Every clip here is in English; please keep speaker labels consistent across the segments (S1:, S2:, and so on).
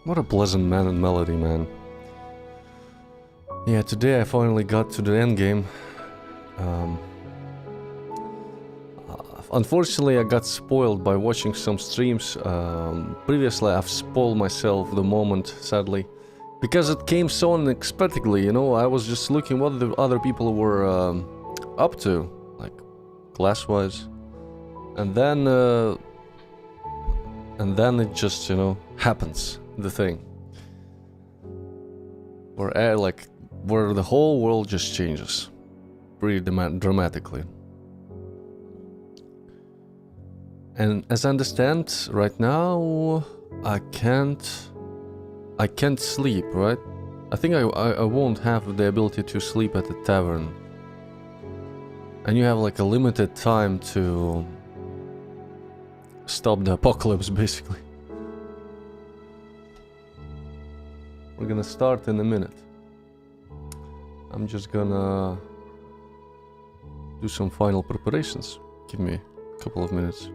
S1: What a pleasant melody, man. Yeah, today I finally got to the end game. Unfortunately, I got spoiled by watching some streams. Previously, I've spoiled myself the moment, sadly. Because it came so unexpectedly, you know, I was just looking what the other people were up to, like, class-wise. And then it just, you know, happens, the thing. Where the whole world just changes. Pretty dramatically. And as I understand, right now, I can't sleep, right? I think I won't have the ability to sleep at the tavern. And you have like a limited time to stop the apocalypse, basically. We're gonna start in a minute. I'm just gonna do some final preparations. Give me a couple of minutes.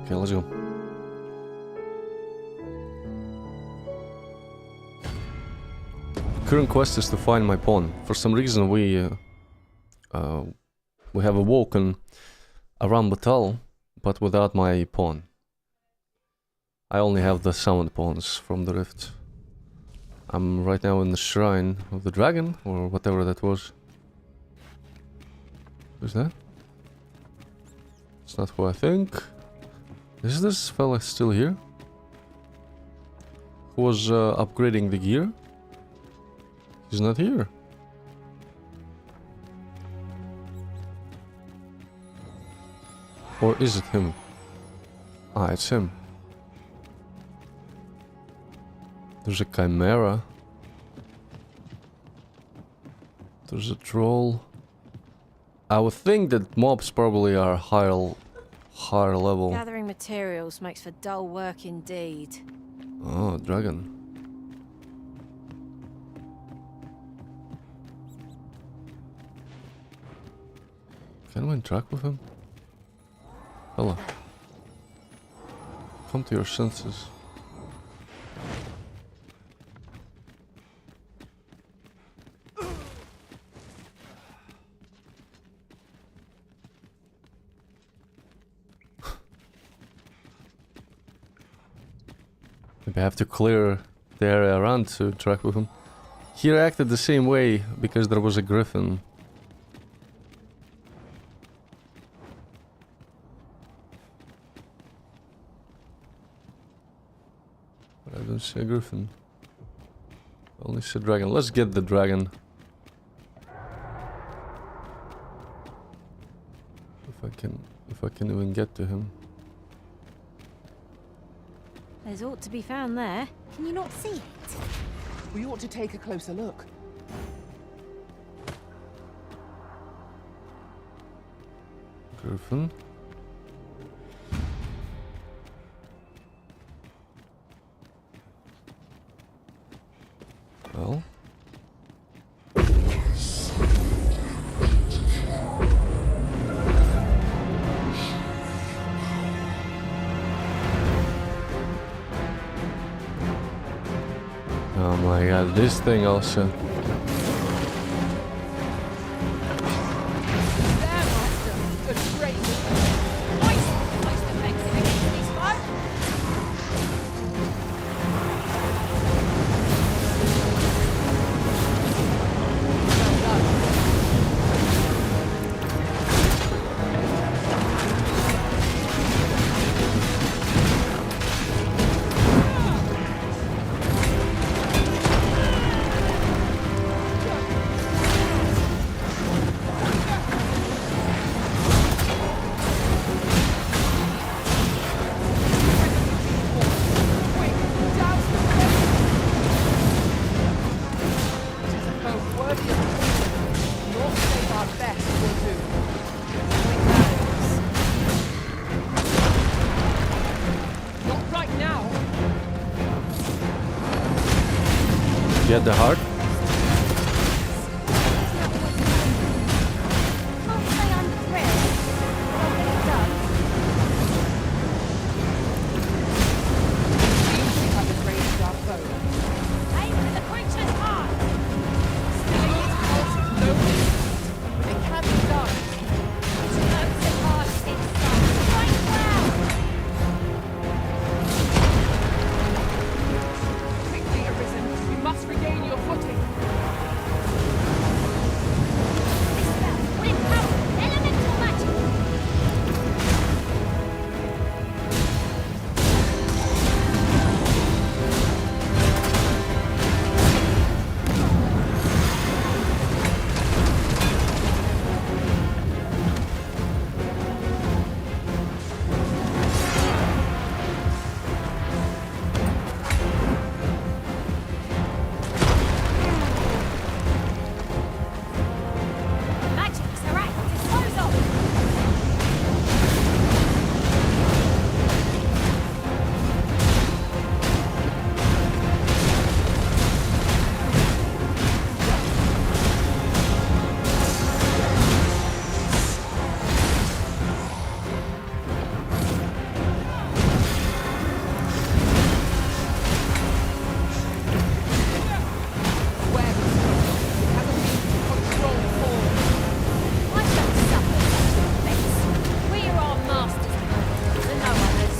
S1: Okay, let's go. Current quest is to find my pawn. For some reason we have awoken around Batal, but without my pawn. I only have the summoned pawns from the rift. I'm right now in the shrine of the dragon, or whatever that was. Who's that? It's not who I think. Is this fella still here? Who was upgrading the gear? He's not here. Or is it him? Ah, it's him. There's a chimera. There's a troll. I would think that mobs probably are higher level.
S2: Gathering materials makes for dull work indeed.
S1: Oh, dragon. Can we interact with him? Hello. Come to your senses. Maybe I have to clear the area around to interact with him. He reacted the same way because there was a griffin. But I don't see a griffin. I only see a dragon. Let's get the dragon. If I can even get to him.
S2: There's ought to be found there.
S3: Can you not see it?
S4: We ought to take a closer look.
S1: Griffin. Well. Oh my god, this thing also. Get the heart.
S3: Can't say I'm thrilled. I'll get it done.
S4: Seems we haven't raised our foe.
S3: Aim for the creature's heart.
S4: Stealing its pulse is no easy, but it can be done.
S3: Turns the heart inside. Right well.
S4: Quickly, Arisen. We must regain your footing.
S3: This spell will empower elemental magic. Magics are at your disposal.
S4: Where is it? It has a means to control form.
S3: I shall suffer such effects. We are our masters of murderers and no others.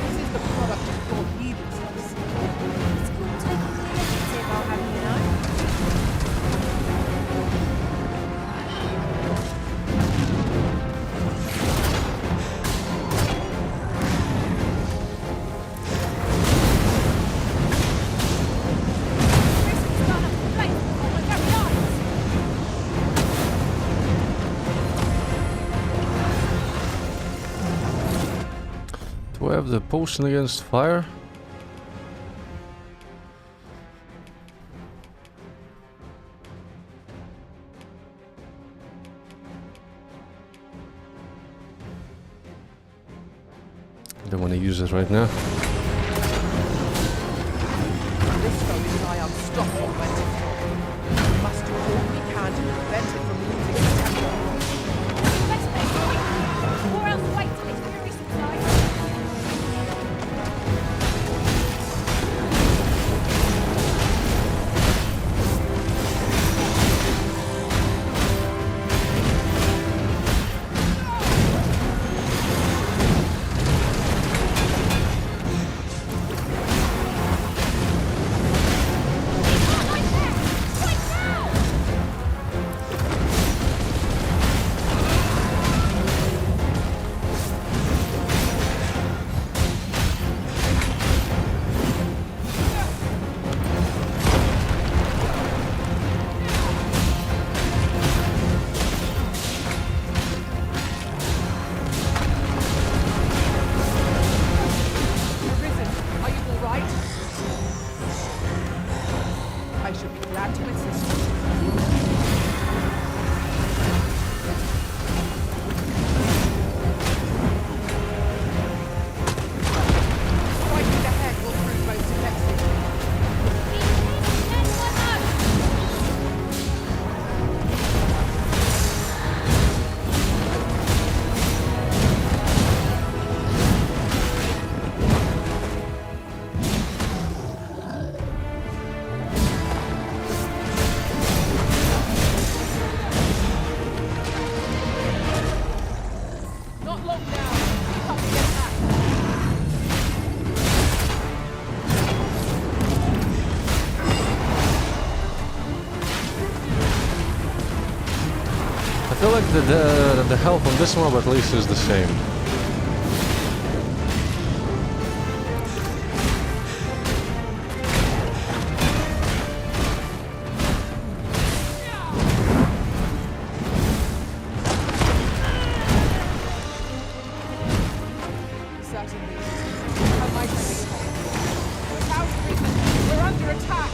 S4: This is the product of your heedlessness.
S2: It's called taking the initiative, I'll have you know.
S3: This is done up to flame before my very eyes.
S1: Do I have the potion against fire? I don't want to use it right now.
S4: This foe is nigh unstoppable when it's we must do all we can to prevent it from losing its temper.
S3: Let's make it quick, or else wait till its fury subsides. Not like that.
S4: to assist. Striking the head will prove most effective. Not long now. Keep up the attack.
S1: I feel like the health on this mob at least is the same.
S4: Certainly. I might have been told. Without reason, we're under attack.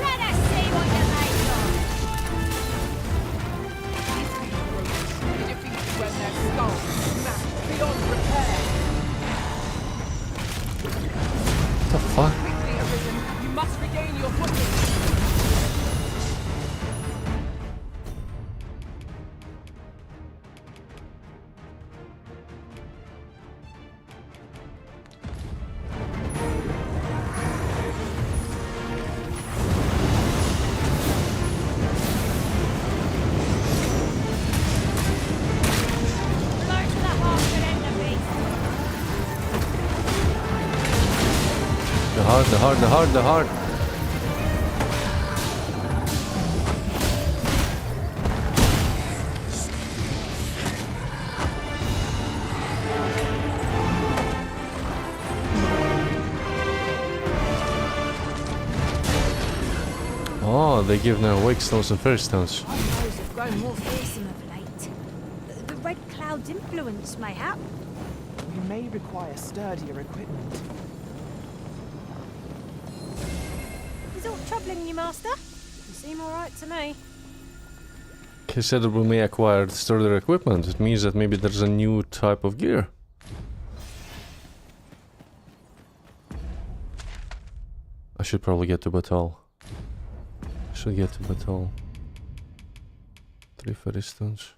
S3: Let us see what you're made of.
S4: Be defeated when their skulls smashed beyond repair.
S1: What the fuck?
S4: Quickly, Arisen. You must regain your footing.
S3: Blow to the heart and end the beast.
S1: The heart, the heart, the heart, the heart. Oh, they give now wake stones and fairy stones.
S2: Our foes have grown more fearsome of late. The Red Cloud's influence, mayhap.
S4: We may require sturdier equipment.
S2: Is aught troubling you, Master? You seem all right to me.
S1: He said that we may acquire sturdier equipment. It means that maybe there's a new type of gear. I should probably get to Batal. Should get to Batal. 3 fairy stones.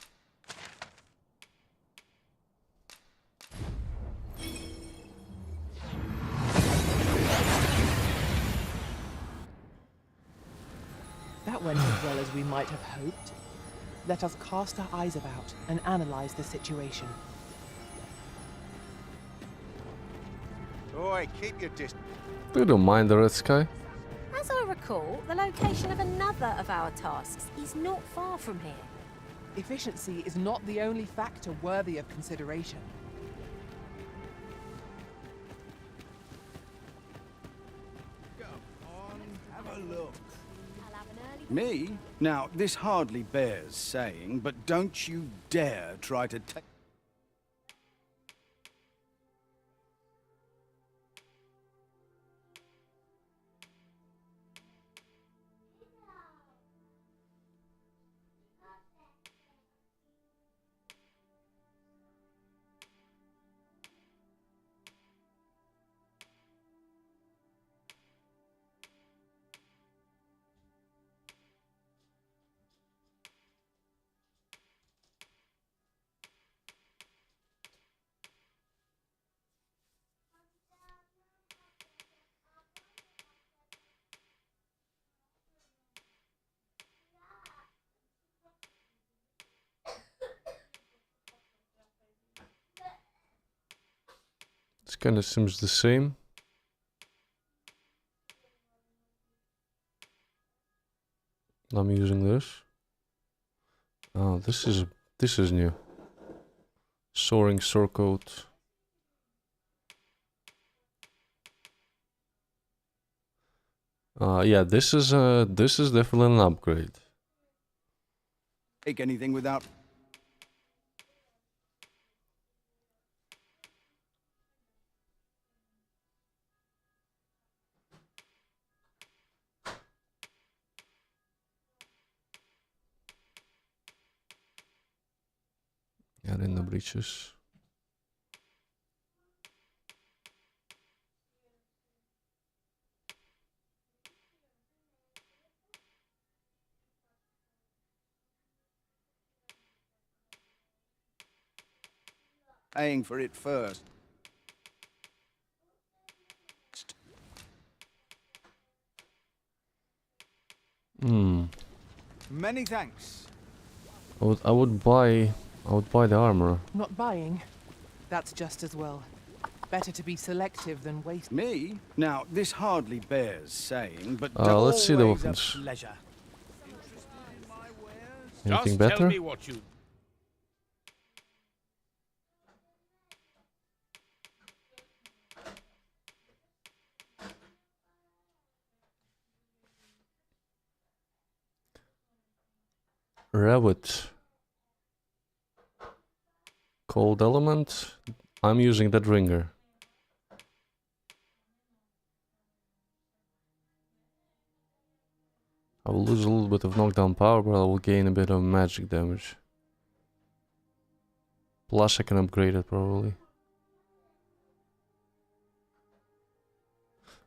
S4: That went as well as we might have hoped. Let us cast our eyes about and analyze the situation.
S5: Oi, keep your distance.
S1: You don't mind the red sky?
S2: As I recall, the location of another of our tasks is not far from here.
S4: Efficiency is not the only factor worthy of consideration.
S5: Go on, have a look.
S3: I'll have an early
S5: Me? Now, this hardly bears saying, but don't you dare try to take...
S1: kind of seems the same. I'm using this. Oh, this is new. Soaring surcoat. Yeah, this is definitely an upgrade.
S5: Take anything without...
S1: Add in the breeches.
S5: Paying for it first. Many thanks.
S1: I would buy the armor.
S4: Not buying. That's just as well. Better to be selective than waste.
S5: Me? Now, this hardly bears saying, but
S1: let's see the
S5: always
S1: weapons.
S5: a pleasure.
S1: Anything
S6: Just
S1: better?
S6: tell me what you...
S1: Rabbit. Cold element. I'm using that ringer. I will lose a little bit of knockdown power, but I will gain a bit of magic damage. Plus I can upgrade it probably.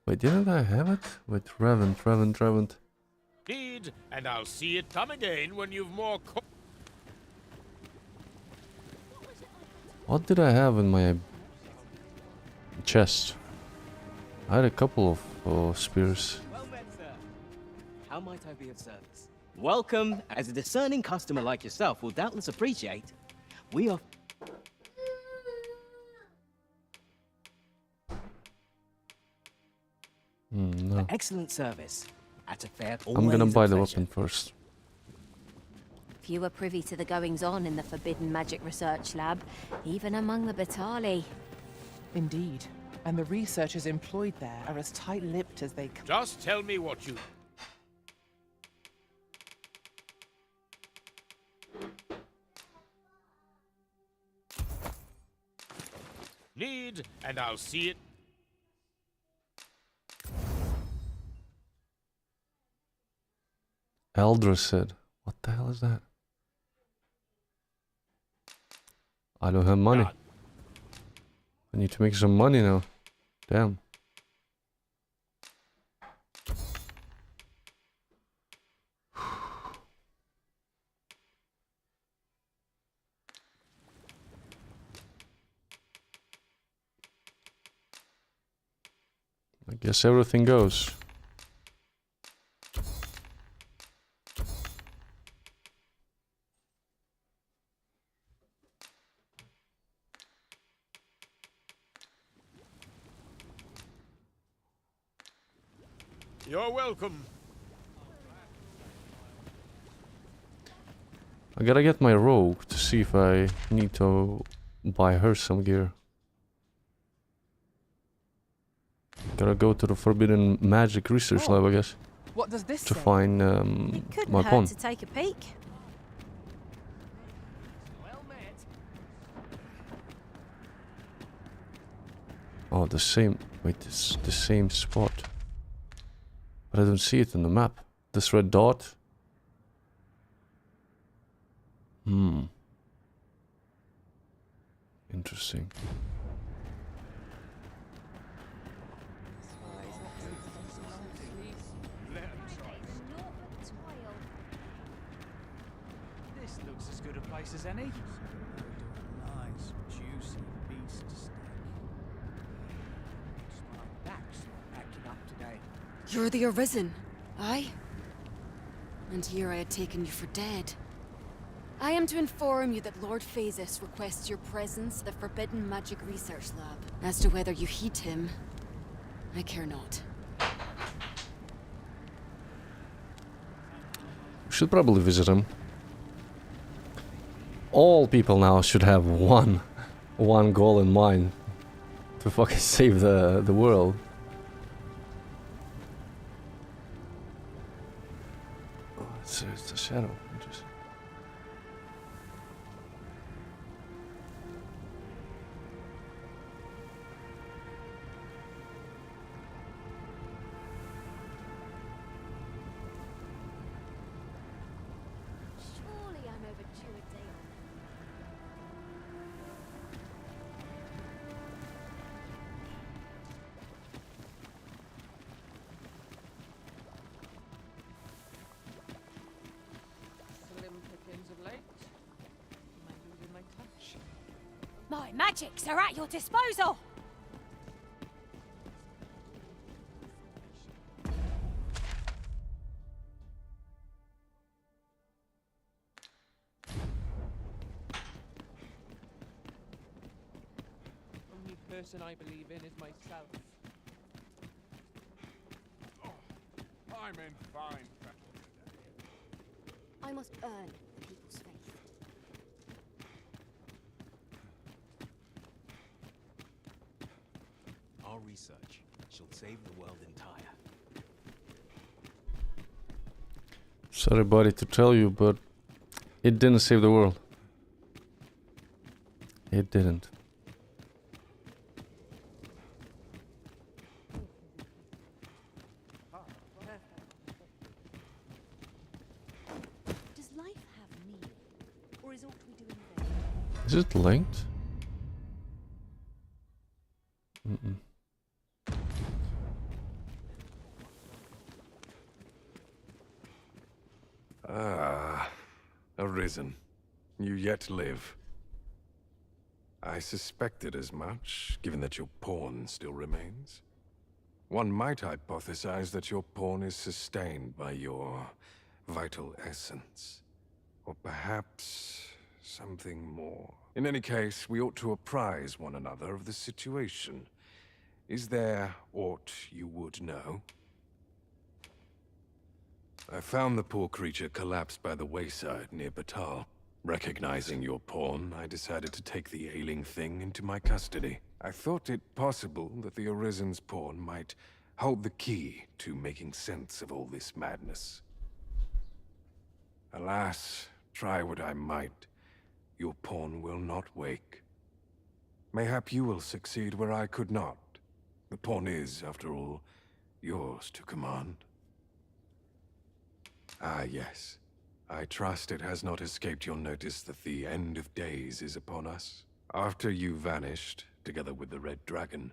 S1: Wait, didn't I have it? Wait, Revent.
S6: Need, and I'll see it come again when you've more...
S1: What did I have in my chest? I had a couple of spears.
S7: Well met, sir. How might I be of service? Welcome. As a discerning customer like yourself will doubtless appreciate, we are...
S1: No.
S7: excellent service. At a fair...
S1: I'm gonna buy the weapon first.
S2: Few are privy to the goings-on in the Forbidden Magic Research Lab, even among the Batali.
S4: Indeed. And the researchers employed there are as tight-lipped as they can.
S6: Just tell me what you... Need, and I'll see it.
S1: Eldra said, what the hell is that? I don't have money.
S6: God.
S1: I need to make some money now. Damn. I guess everything goes.
S6: You're welcome.
S1: I gotta get my rogue to see if I need to buy her some gear. Gotta go to the Forbidden Magic Research Lab, I guess,
S4: What does this
S1: to
S4: say?
S1: find
S2: It couldn't
S1: my
S2: hurt
S1: pawn.
S2: to take a peek.
S7: Well met.
S1: Oh, the same. Wait, it's the same spot. But I don't see it on the map. This red dot. Interesting.
S8: This looks as good a place as any.
S5: Nice, juicy beast steak.
S8: My back's not acting up today.
S9: You're the Arisen, aye? And here I had taken you for dead. I am to inform you that Lord Phasis requests your presence at the Forbidden Magic Research Lab. As to whether you heed him, I care not.
S1: We should probably visit him. All people now should have one goal in mind. To fucking save the world. Oh, it's a shadow. Interesting.
S3: Surely I'm overdue a day off.
S4: Slim pickings of late. Am I losing my touch?
S3: My magics are at your disposal!
S4: Only person I believe in is myself.
S6: I'm in fine fettle today.
S2: I must earn the people's faith.
S10: Our research shall save the world entire.
S1: Sorry, buddy, to tell you, but it didn't save the world. It didn't.
S2: Does life have meaning? Or is all we do in vain?
S1: Is it linked? Mm-mm.
S11: Ah, Arisen. You yet live. I suspected as much, given that your pawn still remains. One might hypothesize that your pawn is sustained by your vital essence. Or perhaps something more. In any case, we ought to apprise one another of the situation. Is there aught you would know? I found the poor creature collapsed by the wayside near Batal. Recognizing your pawn, I decided to take the ailing thing into my custody. I thought it possible that the Arisen's pawn might hold the key to making sense of all this madness. Alas, try what I might, your pawn will not wake. Mayhap you will succeed where I could not. The pawn is, after all, yours to command. Ah, yes. I trust it has not escaped your notice that the end of days is upon us. After you vanished, together with the Red Dragon,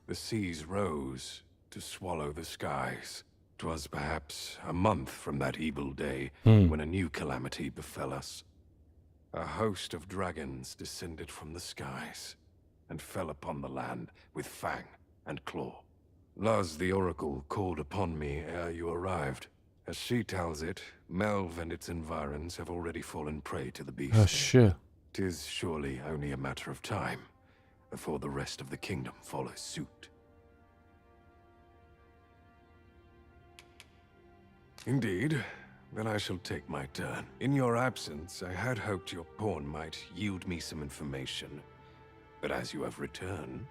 S11: the seas rose to swallow the skies. 'Twas perhaps a month from that evil day when a new calamity befell us. A host of dragons descended from the skies and fell upon the land with fang and claw. Luz the Oracle called upon me ere you arrived. As she tells it, Melve and its environs have already fallen prey to the beast.
S1: Oh shit.
S11: 'Tis surely only a matter of time before the rest of the kingdom follows suit. Indeed. Then I shall take my turn. In your absence, I had hoped your pawn might yield me some information. But as you have returned,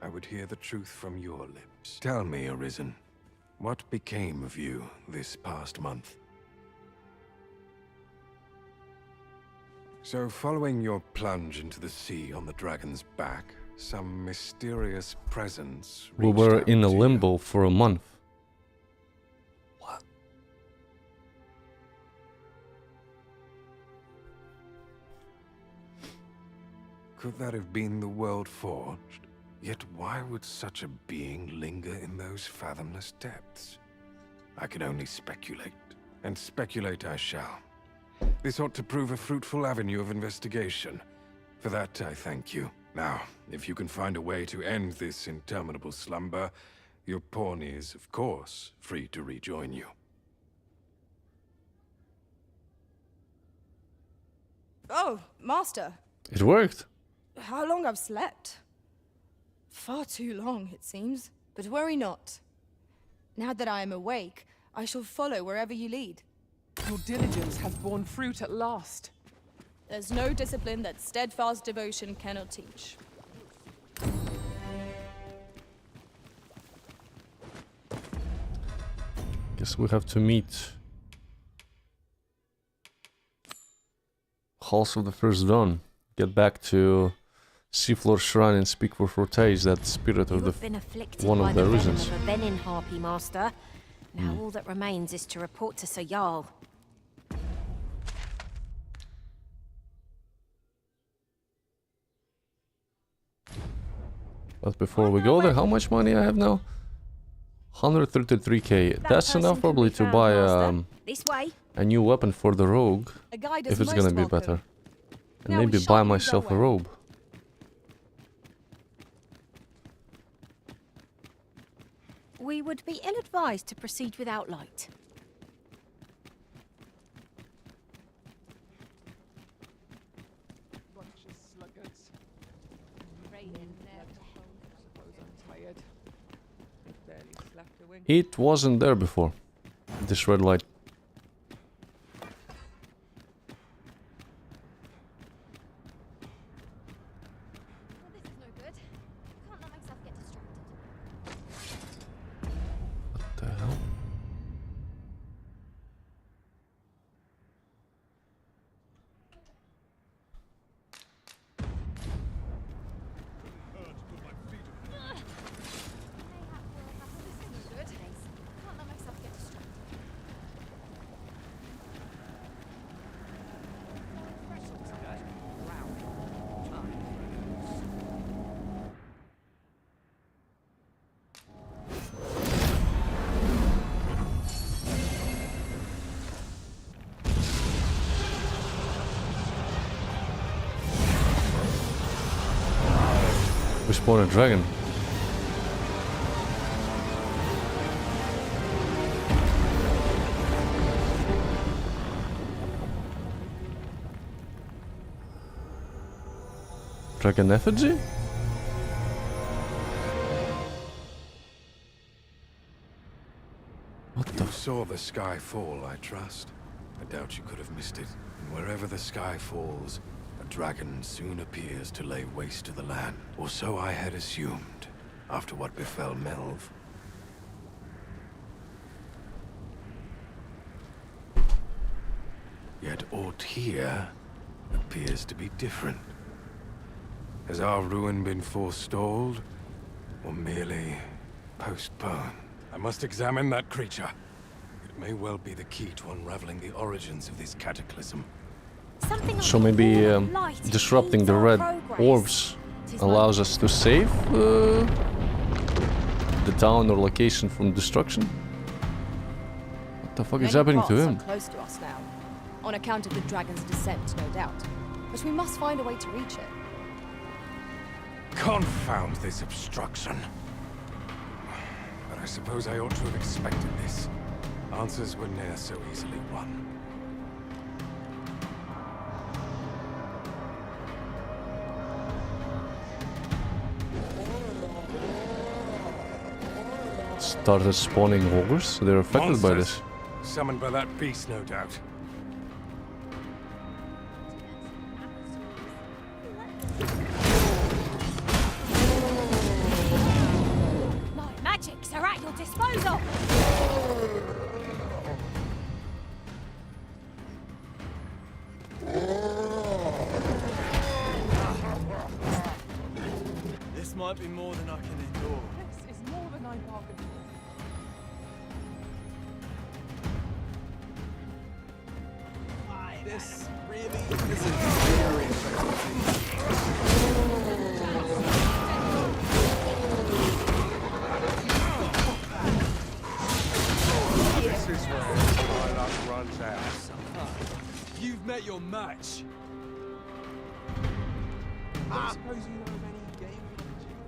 S11: I would hear the truth from your lips. Tell me, Arisen, what became of you this past month? So, following your plunge into the sea on the dragon's back, some mysterious presence
S1: We
S11: reached
S1: were
S11: out
S1: in a
S11: to you.
S1: limbo for a month. What?
S11: Could that have been the world forged? Yet why would such a being linger in those fathomless depths? I can only speculate, and speculate I shall. This ought to prove a fruitful avenue of investigation. For that, I thank you. Now, if you can find a way to end this interminable slumber, your pawn is, of course, free to rejoin you.
S12: Oh, Master.
S1: It worked.
S12: How long I've slept? Far too long, it seems. But worry not. Now that I am awake, I shall follow wherever you lead.
S4: Your diligence has borne fruit at last.
S12: There's no discipline that steadfast devotion cannot teach.
S1: Guess we have to meet Halls of the First Dawn. Get back to Seafloor Shrine and speak for Fortage, that spirit of
S2: You
S1: the
S2: have been afflicted
S1: one
S2: by
S1: of
S2: the
S1: the
S2: venom
S1: reasons.
S2: of a venin harpy, Master. Now all that remains is to report to Sir Jarl.
S1: But before we go there, how much money I have now? 133k. That's enough probably to buy
S2: This way.
S1: a new weapon for the rogue,
S12: A guide
S1: if
S12: is
S1: it's gonna
S12: most
S1: be
S12: welcome.
S1: better. And
S12: Now we
S1: maybe
S12: shall
S1: buy
S12: lead our
S1: myself a
S12: way.
S1: robe.
S2: We would be ill-advised to proceed without light.
S4: Bunch of sluggards. Suppose I'm tired. Barely slept a wink.
S1: It wasn't there before, this red light.
S3: Well, this is no good. Can't let myself get distracted.
S1: What the hell?
S3: This is no good. Can't let myself get distracted.
S1: We spawned a dragon. Dragon effigy? What the
S11: You saw the sky fall, I trust. I doubt you could have missed it. And wherever the sky falls, a dragon soon appears to lay waste to the land. Or so I had assumed, after what befell Melv. Yet aught here appears to be different. Has our ruin been forestalled, or merely postponed? I must examine that creature. It may well be the key to unraveling the origins of this cataclysm.
S2: Something
S1: So
S2: like a
S1: maybe
S2: ball of light
S1: disrupting
S2: impedes
S1: the
S2: our
S1: red
S2: progress.
S1: orbs
S2: Tis
S1: allows us to save the town or location from destruction? What the fuck is
S12: Many
S1: happening to
S12: parts
S1: him?
S12: are close to us now, on account of the dragon's descent, no doubt. But we must find a way to reach it.
S11: Confound this obstruction. But I suppose I ought to have expected this. Answers were ne'er so easily won.
S1: Started spawning ogres, so they're affected by this.
S11: Monsters. Summoned by that beast, no doubt.
S3: My magics are at your disposal.
S13: This might be more than I can endure.
S4: This is more than I bargained for.
S13: This is very interesting.
S11: This is where my luck runs out.
S13: You've met your match.
S8: I suppose you know of any gaming opportunities?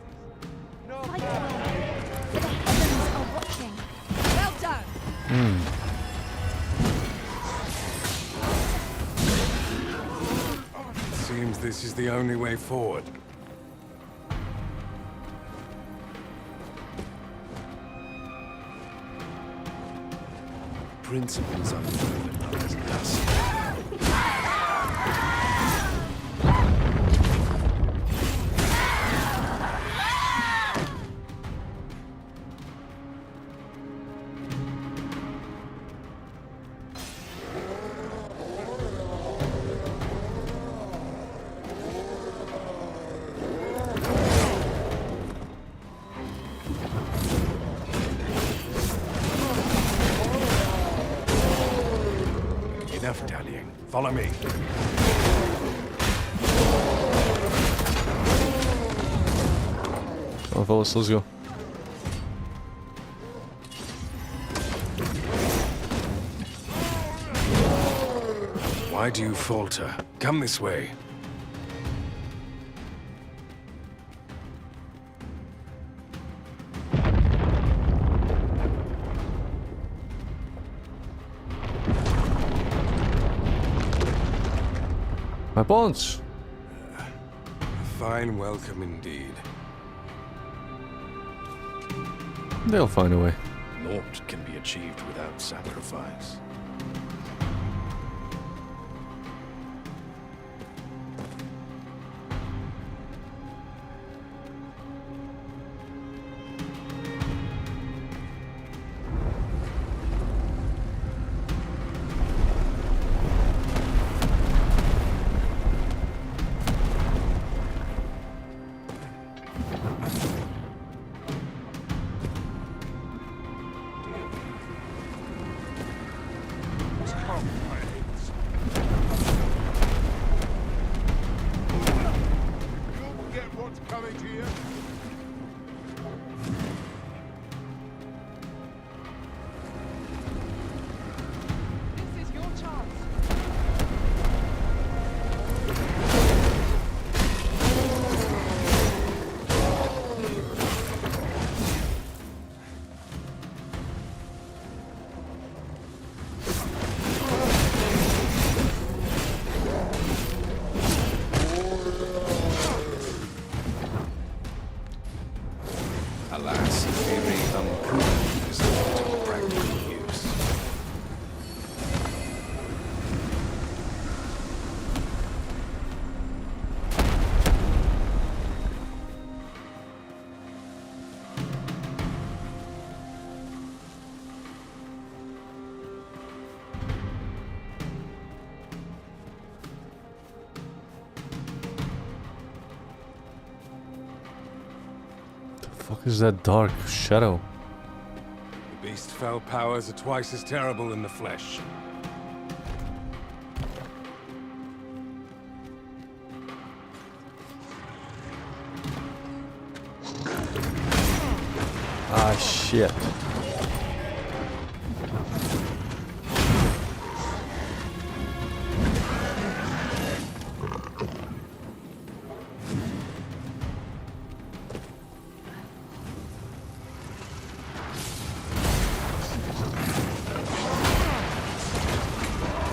S3: Fight on, for the heavens are watching.
S12: Well done!
S11: this is the only way forward.
S10: Principles are further as dust.
S11: Enough dallying. Follow me.
S1: Come on, fellas, let's go.
S11: Why do you falter? Come this way.
S1: My bonds!
S11: A fine welcome indeed.
S1: They'll find a way.
S10: Naught can be achieved without sacrifice.
S11: Alas, theory unproven is not of practical use.
S1: Fuck is that dark shadow?
S11: The beast's fell powers are twice as terrible in the flesh.
S1: Ah, shit.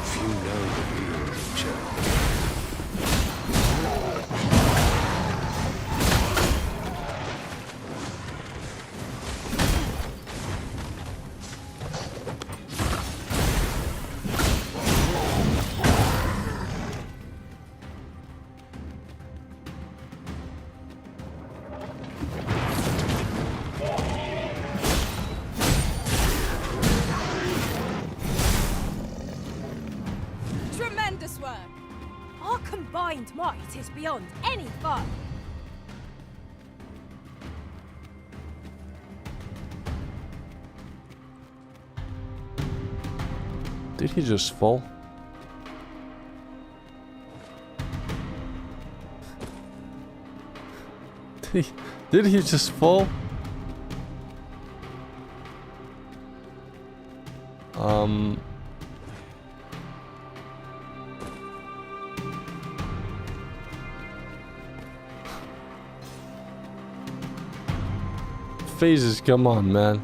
S11: Few know the real nature.
S12: Tremendous work!
S3: Our combined might is beyond any foe.
S1: Did he just fall? Did he just fall? Phases, come on, man.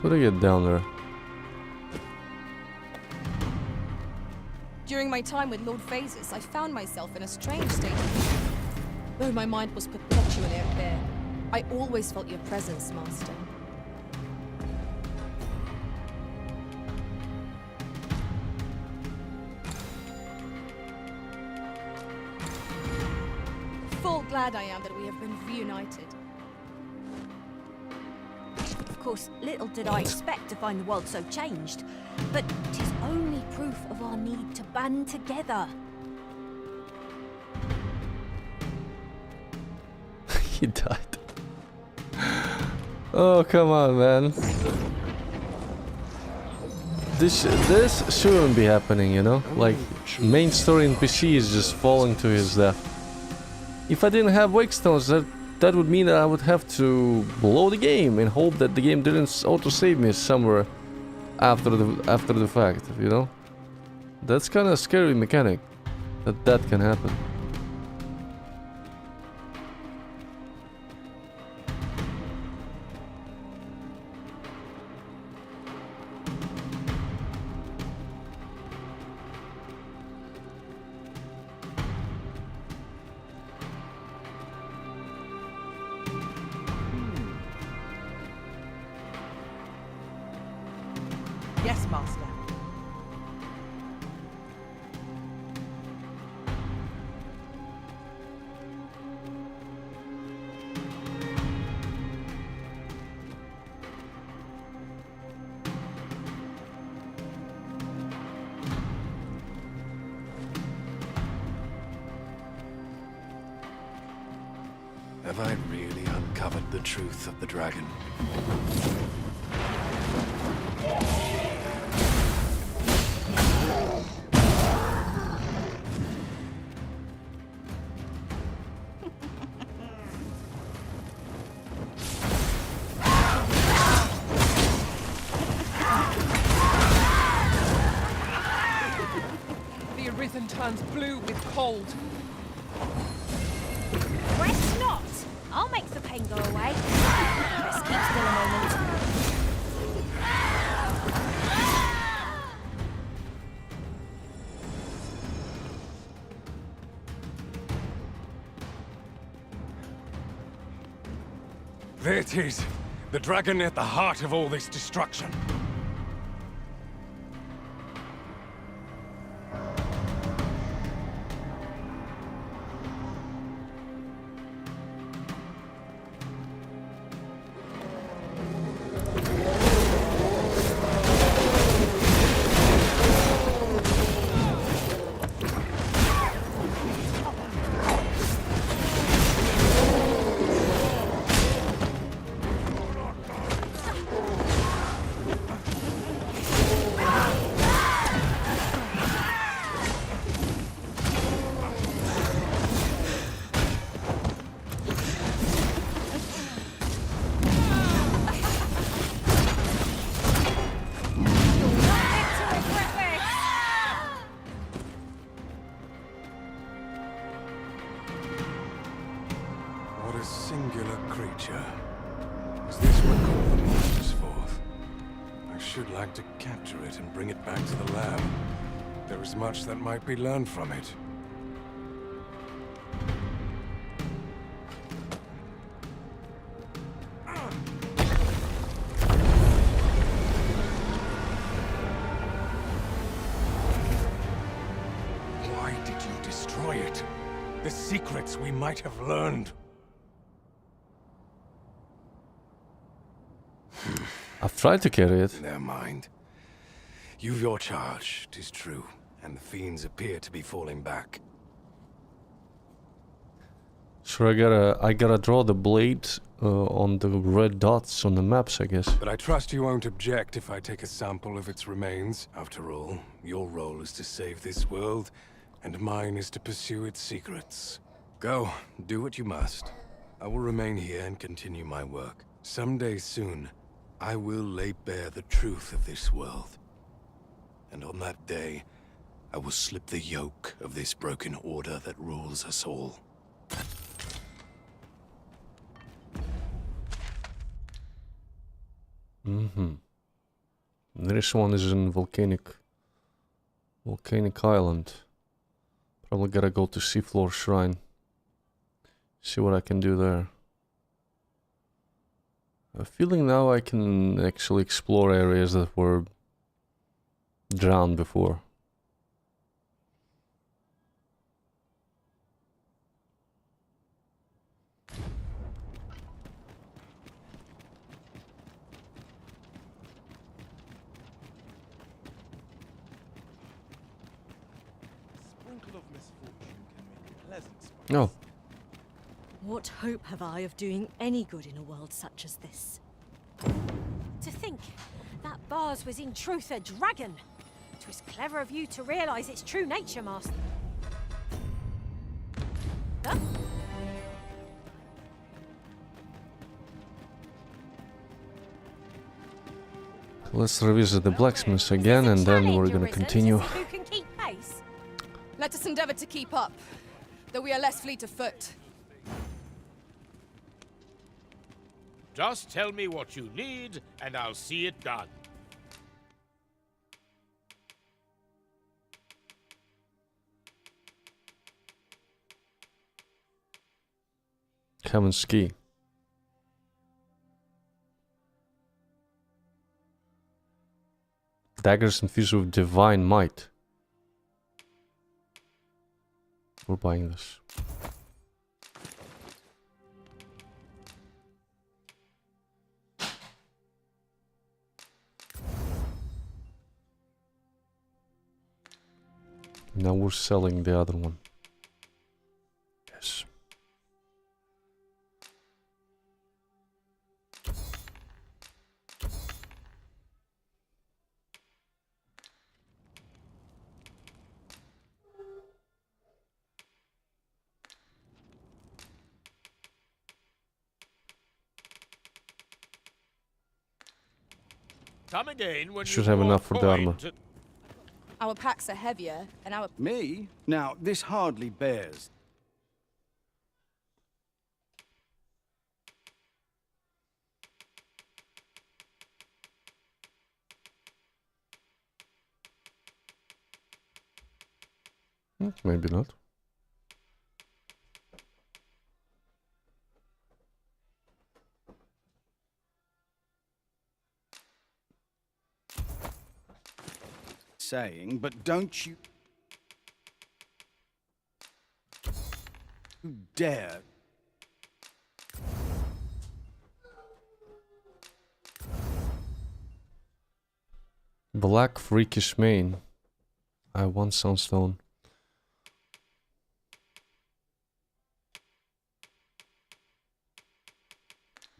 S1: How do I get down there?
S12: During my time with Lord Phases, I found myself in a strange state of being. Though my mind was perpetually at bare, I always felt your presence, Master. Full glad I am that we have been reunited.
S2: Of course, little did I expect to find the world so changed, but 'tis only proof of our need to band together.
S1: He died. Oh, come on, man. This shouldn't be happening, you know? Like, main story NPC is just falling to his death. If I didn't have wake stones, that would mean that I would have to blow the game and hope that the game didn't auto-save me somewhere after the fact, you know? That's kind of scary mechanic, that can happen.
S4: Yes, Master.
S10: Have I really uncovered the truth of the dragon?
S4: The arisen turns blue with cold.
S3: Rest not! I'll make the pain go away. Let's keep still a moment.
S11: There it is! The dragon at the heart of all this destruction. What a singular creature. Is this what called the monsters forth? I should like to capture it and bring it back to the lab. There is much that might be learned from it. Why did you destroy it? The secrets we might have learned.
S1: I've tried to carry it.
S11: Never mind. You've your charge, 'tis true, and the fiends appear to be falling back.
S1: So I gotta draw the blade on the red dots on the maps, I guess.
S11: But I trust you won't object if I take a sample of its remains. After all, your role is to save this world, and mine is to pursue its secrets. Go, do what you must. I will remain here and continue my work. Someday soon, I will lay bare the truth of this world. And on that day, I will slip the yoke of this broken order that rules us all.
S1: This one is in volcanic island. Probably gotta go to seafloor shrine. See what I can do there. I'm feeling now I can actually explore areas that were drowned before. No.
S2: What hope have I of doing any good in a world such as this? To think that Bars was in truth a dragon. 'Twas clever of you to realize its true nature, Master. Huh?
S1: Let's revisit the blacksmiths again, and then we're gonna continue.
S2: Who can keep pace?
S12: Let us endeavor to keep up, though we are less fleet of foot.
S6: Just tell me what you need, and I'll see it done.
S1: Heaven's Key. Daggers infused with divine might. We're buying this. Now we're selling the other one. Yes.
S6: Come again when
S1: Should
S6: you
S1: have
S6: draw
S1: enough for Dogma.
S6: coin to-
S12: Our packs are heavier, and our...
S5: Me? Now, this hardly bears.
S1: Maybe not.
S5: Saying, but don't you dare.
S1: Black freakish mane. I want sunstone.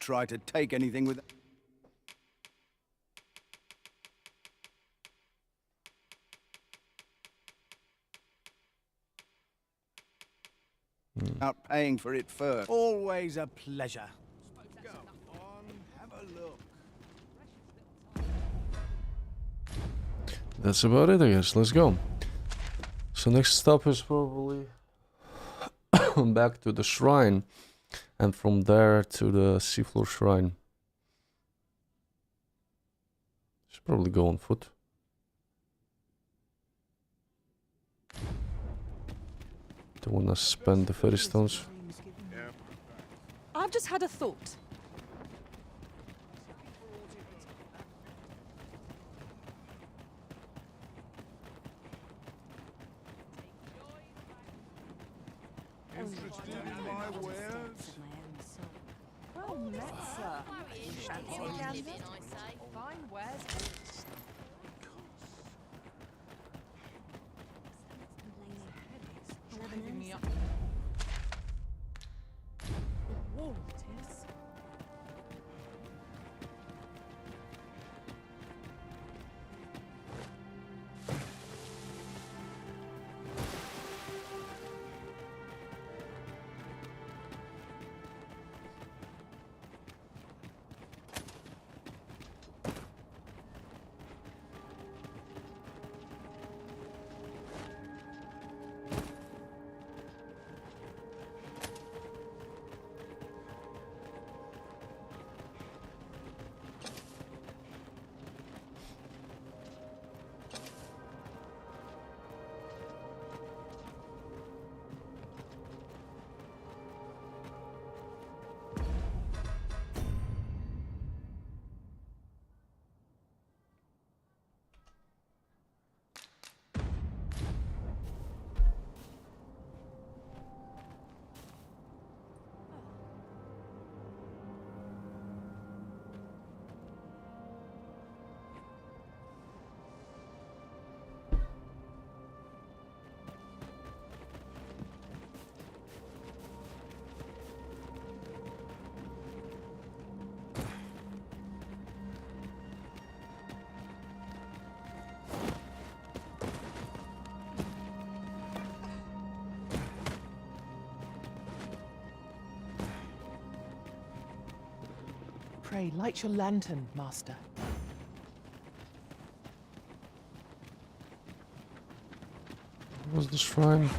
S5: Try to take anything with. Out paying for it first. Always a pleasure. Go on, have a look.
S1: That's about it, I guess. Let's go. So next stop is probably back to the shrine, and from there to the seafloor shrine. Should probably go on foot. Don't wanna spend the fairy stones.
S12: I've just had a thought.
S4: Pray, light your lantern, Master.
S1: What was the shrine?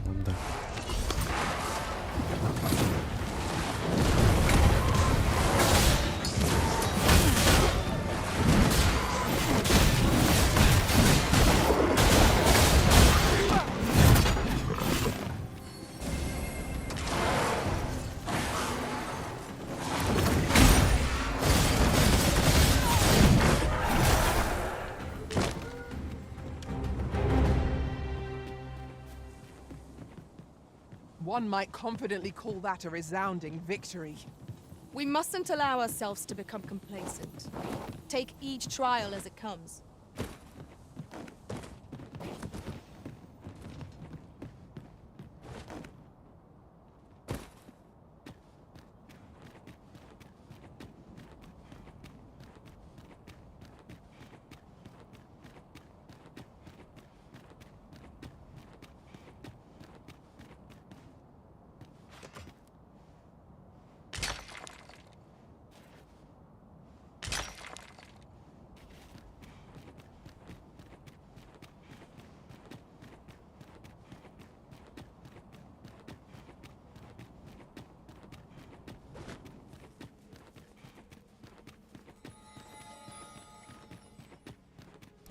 S1: And there.
S4: One might confidently call that a resounding victory.
S12: We mustn't allow ourselves to become complacent. Take each trial as it comes.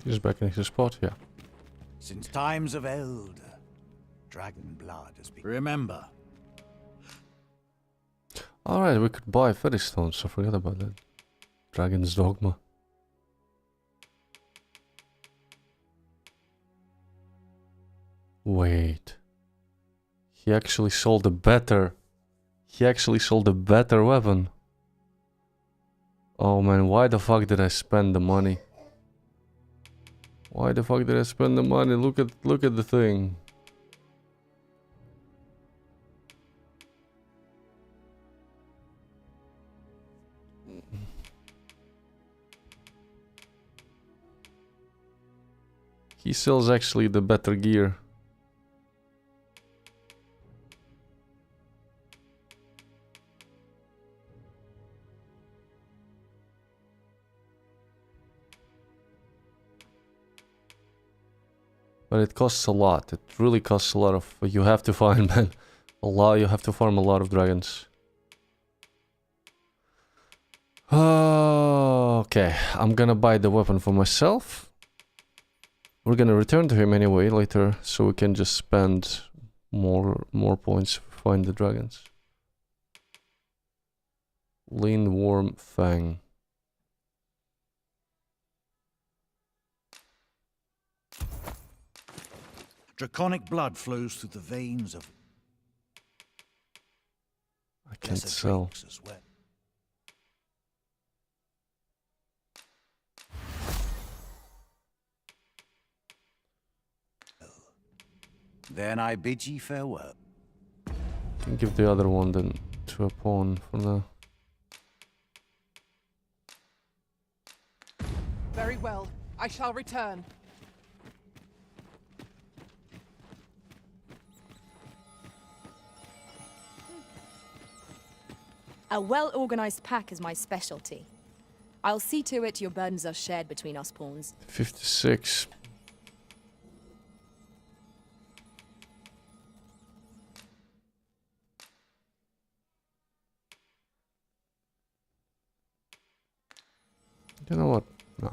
S1: He's back in his spot, yeah.
S5: Since times of eld, dragon blood has been... Remember.
S1: Alright, we could buy fairy stones, so forget about that. Dragon's Dogma. Wait. He actually sold a better... He actually sold a better weapon. Oh man, why the fuck did I spend the money? Why the fuck did I spend the money? Look at the thing. He sells actually the better gear. But it costs a lot. It really costs a lot of... You have to find, man. A lot. You have to farm a lot of dragons. Okay. I'm gonna buy the weapon for myself. We're gonna return to him anyway later. So we can just spend more points to find the dragons. Lean Worm Fang.
S5: Draconic blood flows through the veins of...
S1: I can't sell.
S5: As well. Then I bid ye farewell.
S1: Can give the other one then to a pawn for now.
S4: Very well. I shall return.
S12: A well-organized pack is my specialty. I'll see to it your burdens are shared between us pawns.
S1: 56. You know what? No.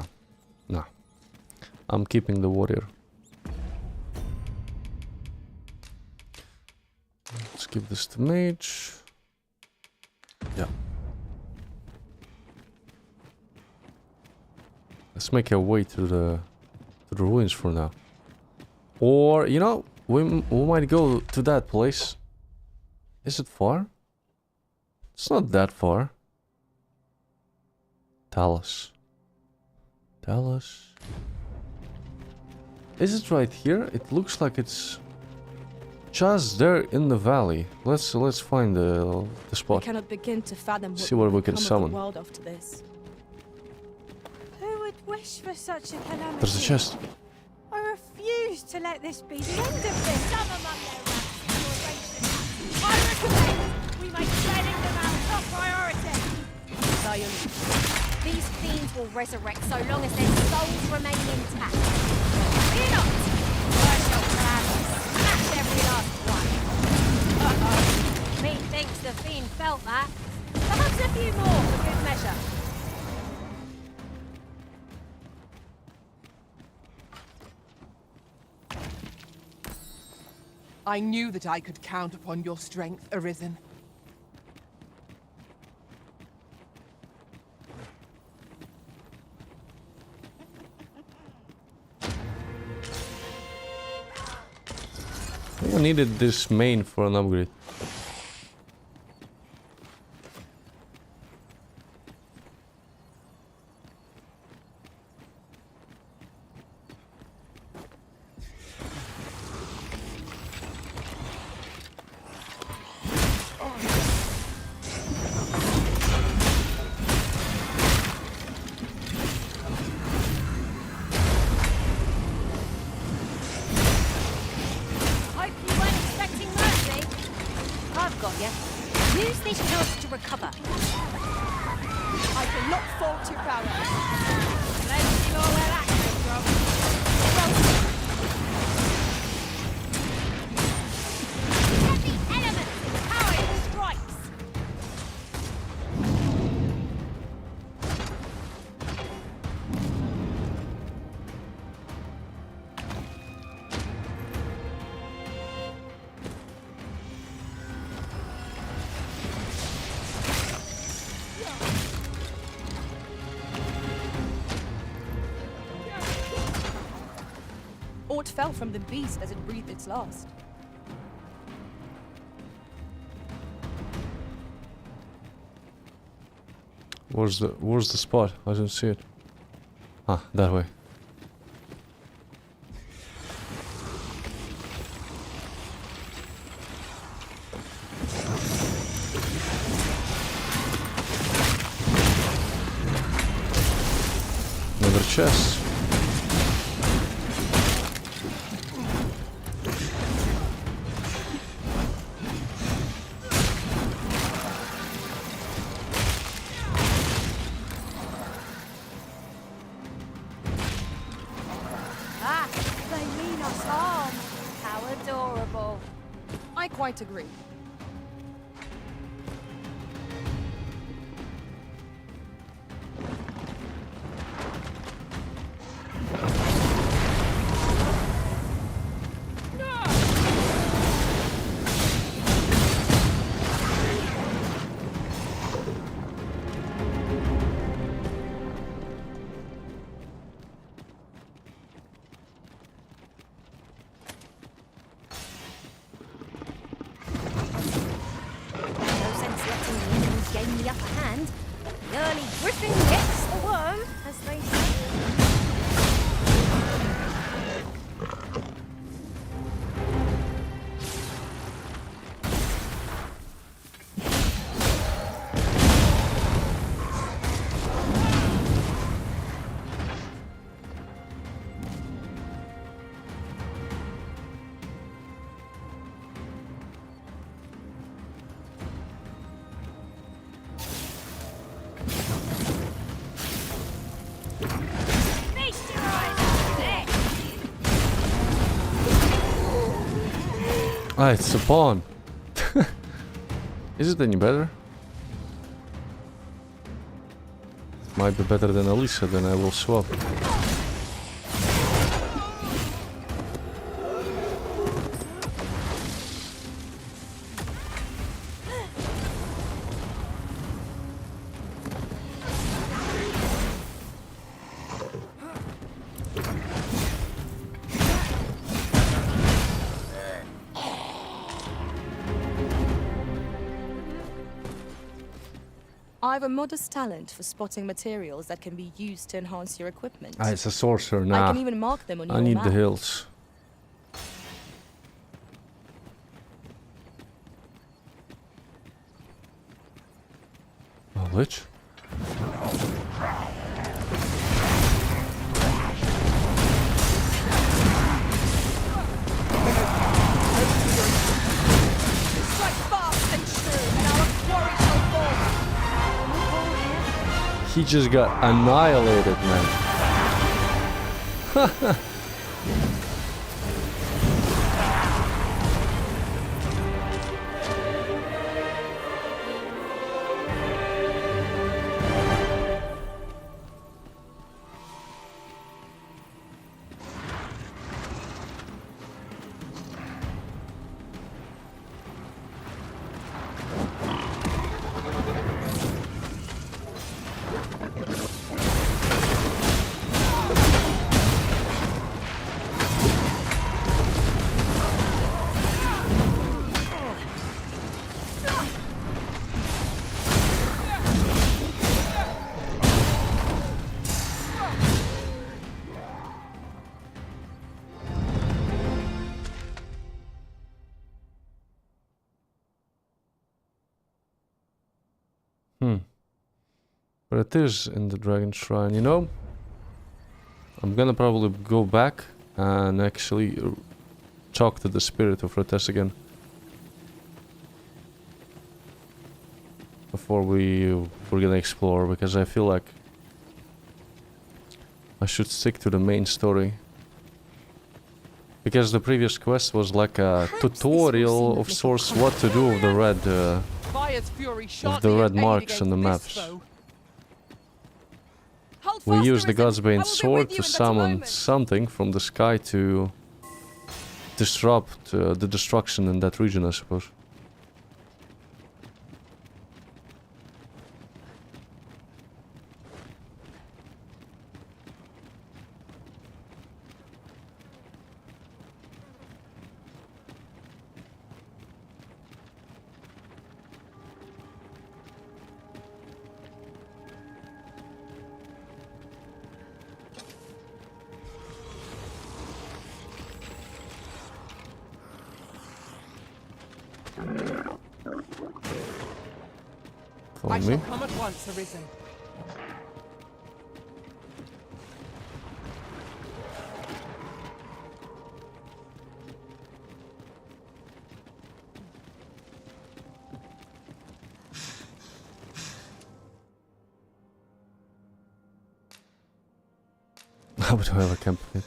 S1: No. I'm keeping the warrior. Let's give this to mage. Yeah. Let's make our way to the ruins for now. Or, you know, we might go to that place. Is it far? It's not that far. Talos. Talos. Is it right here? It looks like it's just there in the valley. Let's find the spot.
S12: I cannot begin to fathom
S1: See what we can summon.
S12: the world after this.
S2: Who would wish for such a calamity?
S1: There's a chest.
S2: I refuse to let this be the end of this.
S3: Some among their ranks will arrange the task. I recommend we make spreading them out are you? These fiends will resurrect so long as their souls remain intact. Fear not! I shall gladly smash every last one. Methinks the fiend felt that. Perhaps a few more for good measure.
S4: I knew that I could count upon your strength, Arisen.
S1: I needed this main for an upgrade.
S2: Use this chance to recover.
S12: I cannot fault your prowess.
S3: Let's see more where that came from. Get the elements! Power strikes!
S12: Aught fell from the beast as it breathed its last.
S1: Where's the spot? I don't see it. Ah, that way. Another chest.
S12: I quite agree.
S2: Gain the upper hand. The early griffin gets the worm, as they say.
S1: Ah, it's a pawn. Is it any better? Might be better than Elisa, then I will swap.
S12: I have a modest talent for spotting materials that can be used to enhance your equipment.
S1: Ah, it's a sorcerer. Nah.
S12: I can even mark them on your
S1: I need
S12: map.
S1: the hills. A lich?
S12: Strike fast and true, and our quarry shall fall.
S1: He just got annihilated, man. But it is in the Dragon Shrine, you know? I'm gonna probably go back and actually talk to the spirit of Rates again. Before we're gonna explore, because I feel like I should stick to the main story. Because the previous quest was like a tutorial of sorts what to do with the red marks on the maps. We used the Godsbane sword to summon something from the sky to disrupt the destruction in that region, I suppose.
S4: I shall come at once, Arisen.
S1: How would I ever camp it?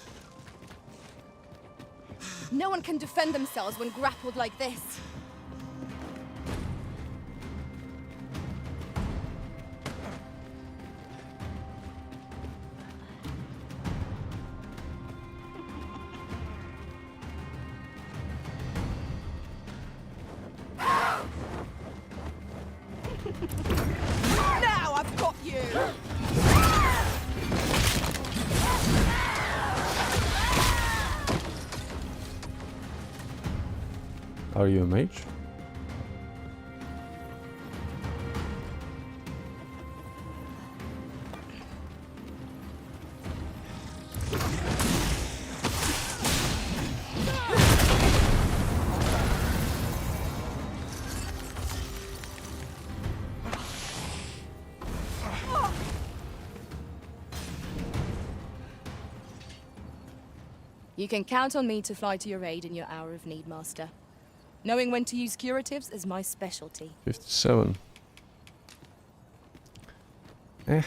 S12: No one can defend themselves when grappled like this.
S4: Now I've got you!
S1: Are you a mage?
S12: You can count on me to fly to your aid in your hour of need, Master. Knowing when to use curatives is my specialty.
S1: 57. Eh.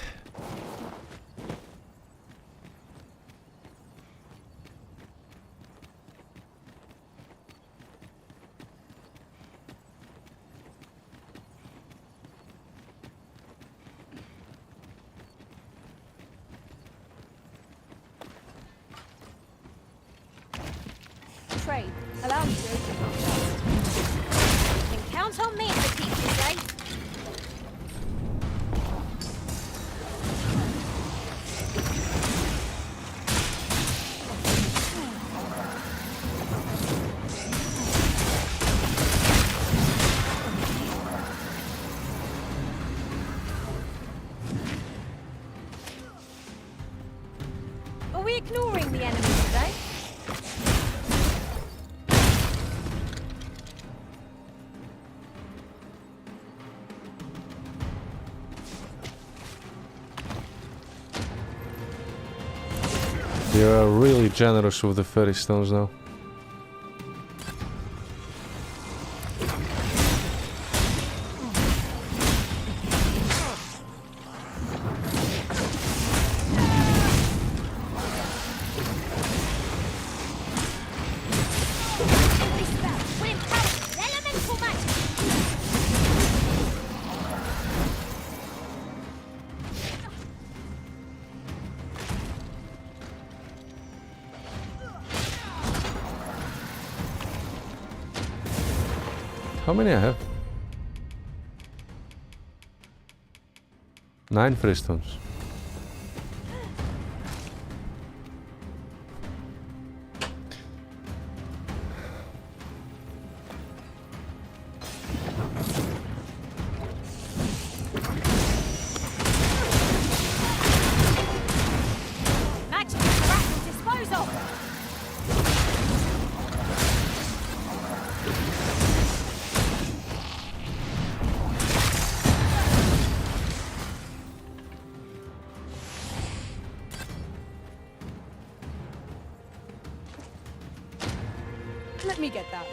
S2: Trade. Allow me to open your chest. You can count on me to keep you safe. Are we ignoring the enemy today?
S1: They are really generous with the fairy stones now. How many I have? 9 freestones.
S2: Magin at disposal!
S12: Let me get that.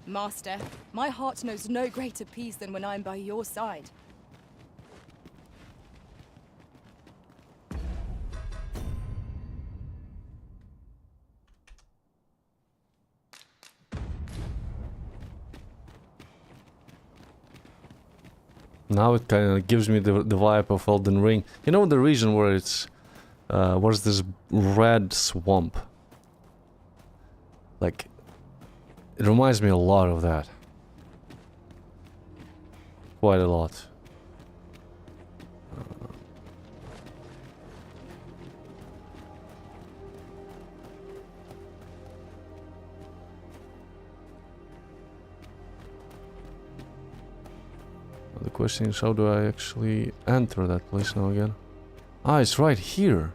S12: Master, my heart knows no greater peace than when I'm by your side.
S1: Now it kind of gives me the vibe of Elden Ring. You know the region where it's... where's this red swamp? Like... It reminds me a lot of that. Quite a lot. The question is, how do I actually enter that place now again? Ah, it's right here.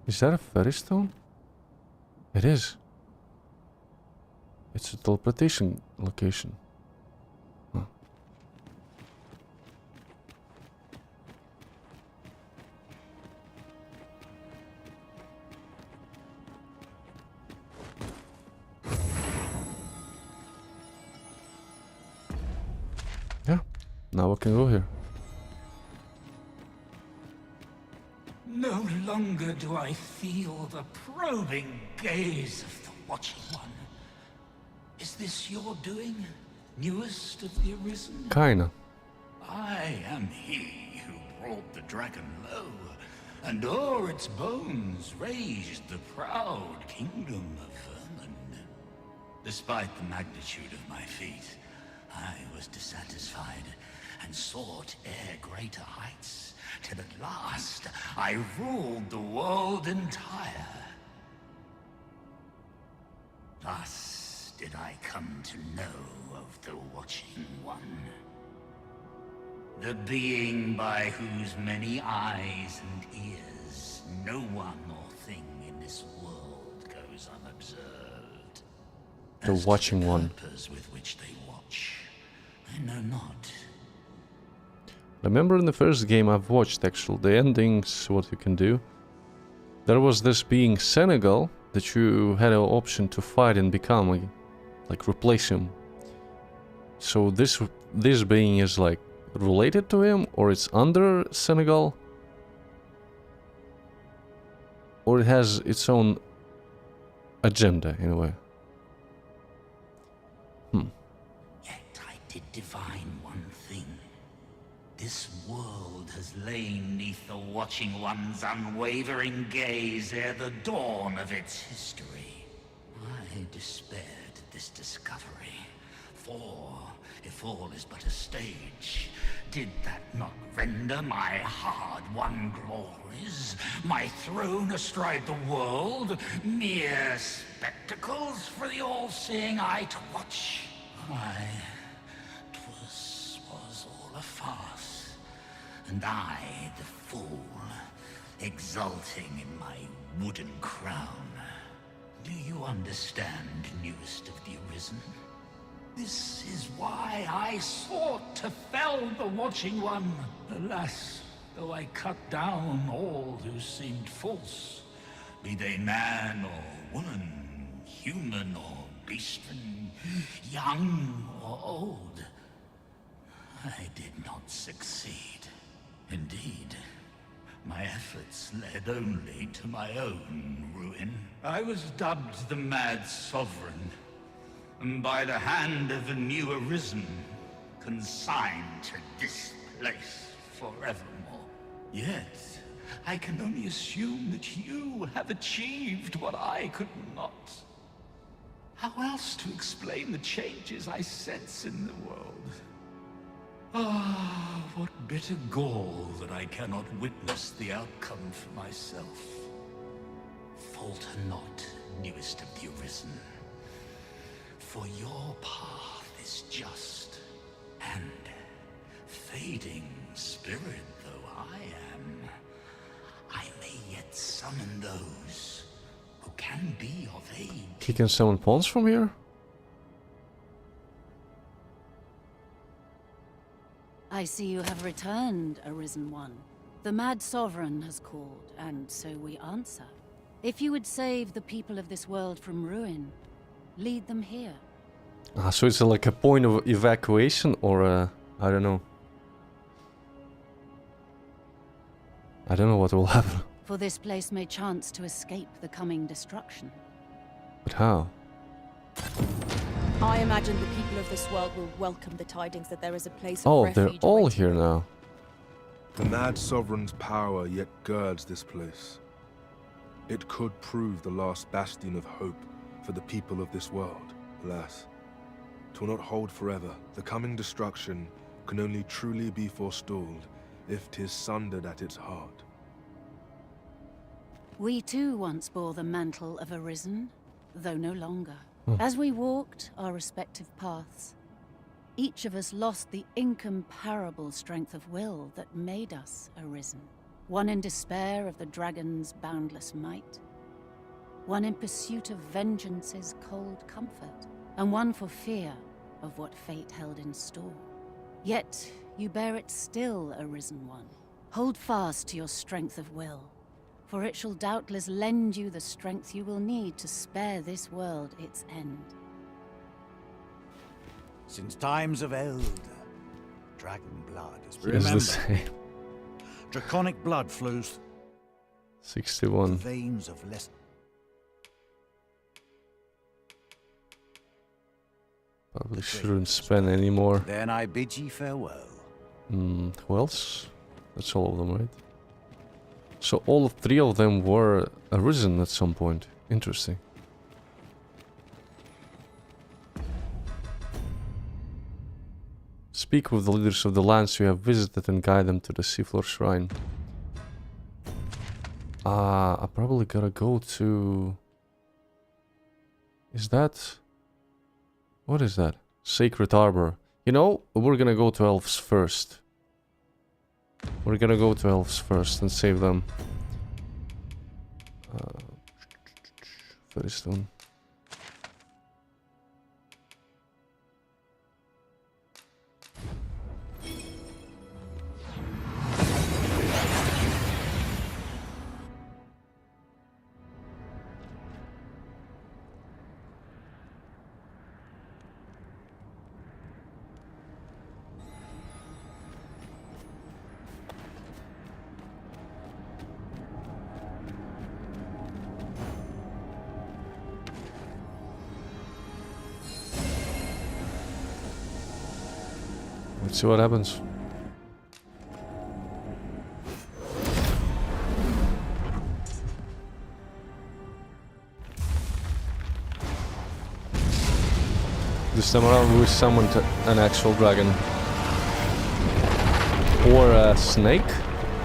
S1: Is that a fairy stone? It is. It's a teleportation location. Huh. Yeah, now I can go here.
S14: No longer do I feel the probing gaze of the Watching One. Is this your doing, newest of the Arisen?
S1: Kinda.
S14: I am he who brought the dragon low, and o'er its bones raised the proud kingdom of vermin. Despite the magnitude of my feat, I was dissatisfied and sought e'er greater heights, till at last I ruled the world entire. Thus did I come to know of the Watching One. The being by whose many eyes and ears no one or thing in this world goes unobserved.
S1: The Watching One.
S14: Purpose with which they watch, I know not.
S1: Remember in the first game I've watched actually, the endings, what you can do. There was this being Senegal that you had an option to fight and become, like replace him. So this being is like related to him, or it's under Senegal, or it has its own agenda in a way.
S14: Yet I did divine one thing. This world has lain neath the Watching One's unwavering gaze ere the dawn of its history. I despaired at this discovery, for if all is but a stage, did that not render my hard-won glories, my throne astride the world, mere spectacles for the all-seeing eye to watch? Aye, 'twas all a farce, and I, the fool, exulting in my wooden crown. Do you understand, newest of the Arisen? This is why I sought to fell the Watching One. Alas, though I cut down all who seemed false, be they man or woman, human or beastren, young or old, I did not succeed. Indeed, my efforts led only to my own ruin. I was dubbed the Mad Sovereign, and by the hand of a new arisen, consigned to this place forevermore. Yet, I can only assume that you have achieved what I could not. How else to explain the changes I sense in the world? Ah, what bitter gall that I cannot witness the outcome for myself. Falter not, newest of the Arisen, for your path is just, and fading spirit though I am, I may yet summon those who can be of aid.
S1: He can summon pawns from here?
S15: I see you have returned, Arisen One. The Mad Sovereign has called, and so we answer. If you would save the people of this world from ruin, lead them here.
S1: Ah, so it's like a point of evacuation, or I don't know. I don't know what will happen.
S15: For this place may chance to escape the coming destruction.
S1: But how?
S12: I imagine the people of this world will welcome the tidings that there is a place of
S1: Oh,
S12: refuge
S1: they're all
S12: awaiting
S1: here
S12: them.
S1: now.
S8: The Mad Sovereign's power yet girds this place. It could prove the last bastion of hope for the people of this world. Alas, 'twill not hold forever. The coming destruction can only truly be forestalled if 'tis sundered at its heart.
S15: We too once bore the mantle of Arisen, though no longer. As we walked our respective paths, each of us lost the incomparable strength of will that made us Arisen. One in despair of the dragon's boundless might, one in pursuit of vengeance's cold comfort, and one for fear of what fate held in store. Yet you bear it still, Arisen One. Hold fast to your strength of will, for it shall doubtless lend you the strength you will need to spare this world its end.
S16: Since times of eld, dragon blood has been
S1: It's the
S16: remembered.
S1: same.
S16: Draconic blood flows
S1: 61.
S16: the veins of less.
S1: Probably shouldn't spend any more.
S16: Then I bid ye farewell.
S1: Who else? That's all of them, right? So all three of them were Arisen at some point. Interesting. Speak with the leaders of the lands you have visited and guide them to the Seafloor Shrine. I probably gotta go to... Is that... What is that? Sacred Arbor. You know, we're gonna go to Elves first. We're gonna go to Elves first and save them. Very soon. Let's see what happens. This time around we summoned an actual dragon. Or a snake?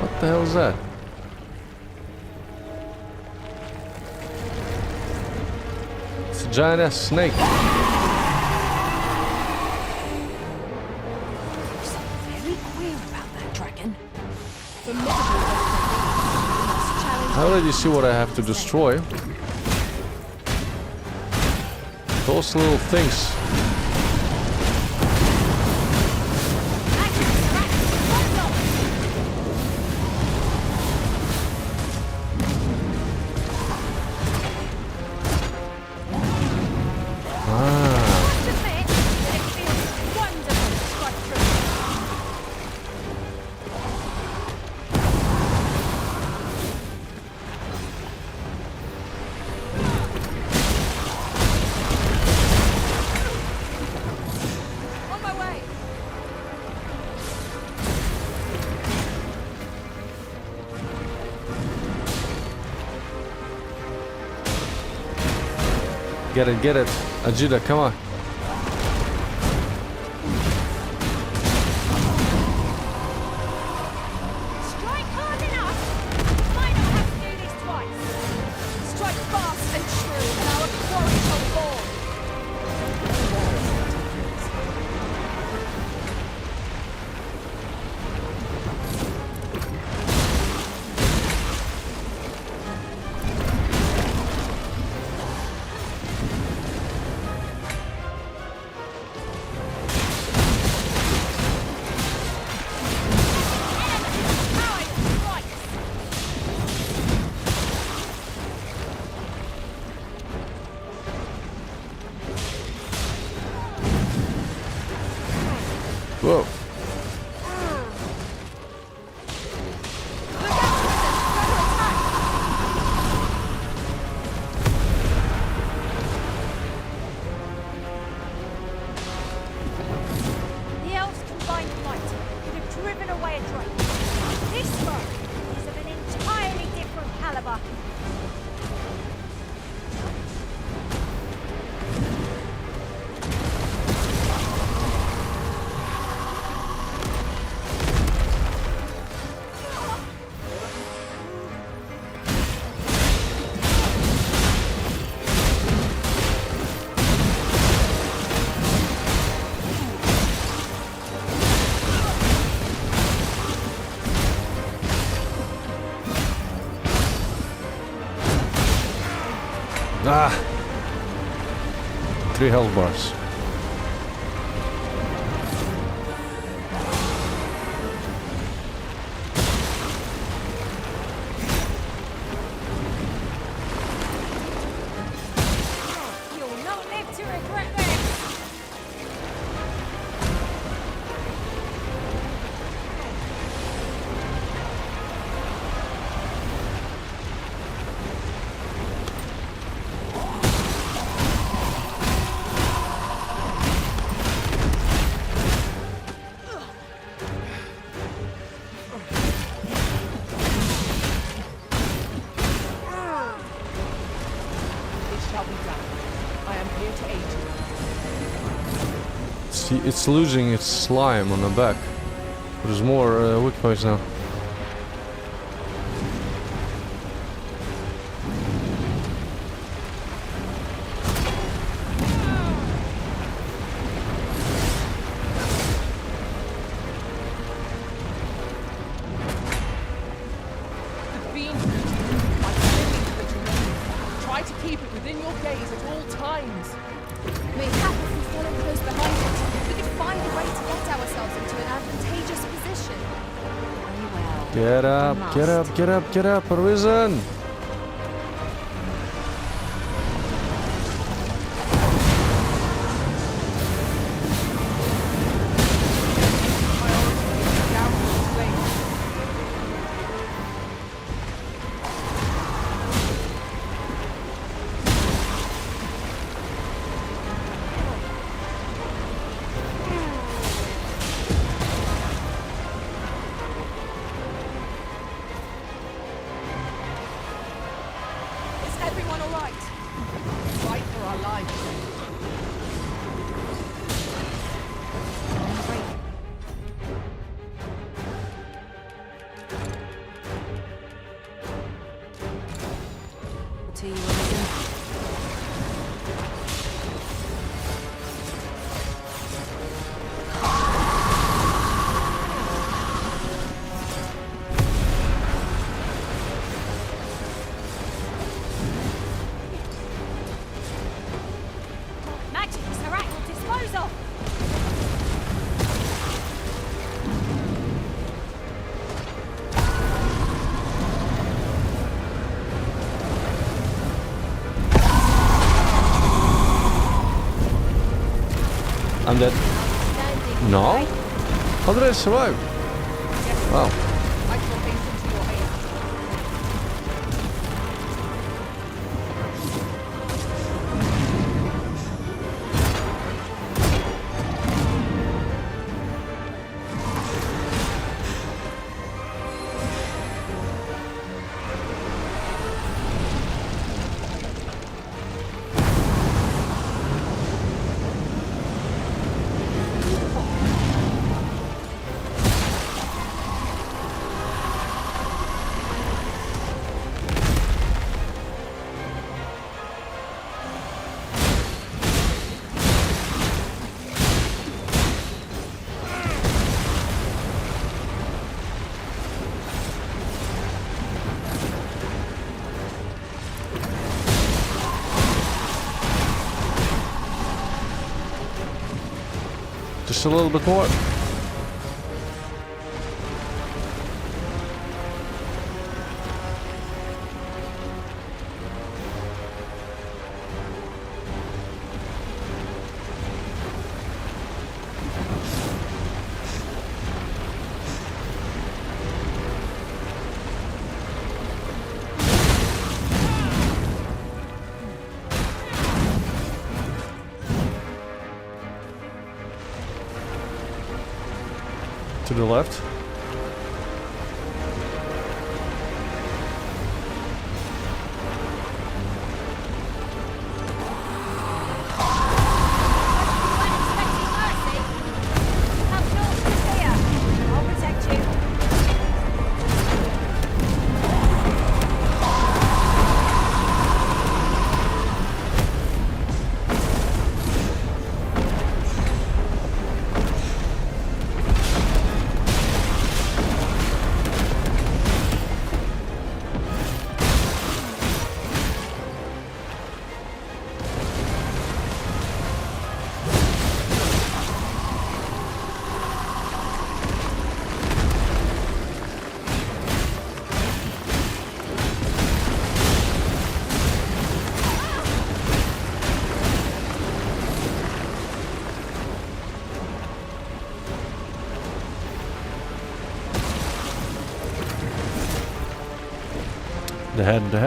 S1: What the hell is that? It's a giant ass snake. I already see what I have to destroy. Those little things. Get it, get it. Ajita, come on.
S3: Strike hard enough! Might not have to do this twice.
S12: Strike fast and true, and our quarry shall fall.
S1: Whoa.
S3: The elves' combined might could have driven away a drake. This foe is of an entirely different caliber.
S1: Ah! 3 health bars.
S3: You'll not live to regret this.
S4: It shall be done. I am here to aid you.
S1: See, it's losing its slime on the back. There's more weak points now.
S4: The fiend by clinging to the terrain. Try to keep it within your gaze at all times.
S12: Mayhap if we follow close behind it, we could find a way to get ourselves into an advantageous position.
S3: Very well.
S1: Get up, get up, get up, get up, Arisen!
S12: Is everyone alright?
S4: Fight for our lives.
S2: To you, Arisen.
S3: Magic is her will dispose of.
S1: I'm dead. No? How did I survive? Wow.
S4: I shall hasten to your aid.
S1: Just a little bit more. To the left.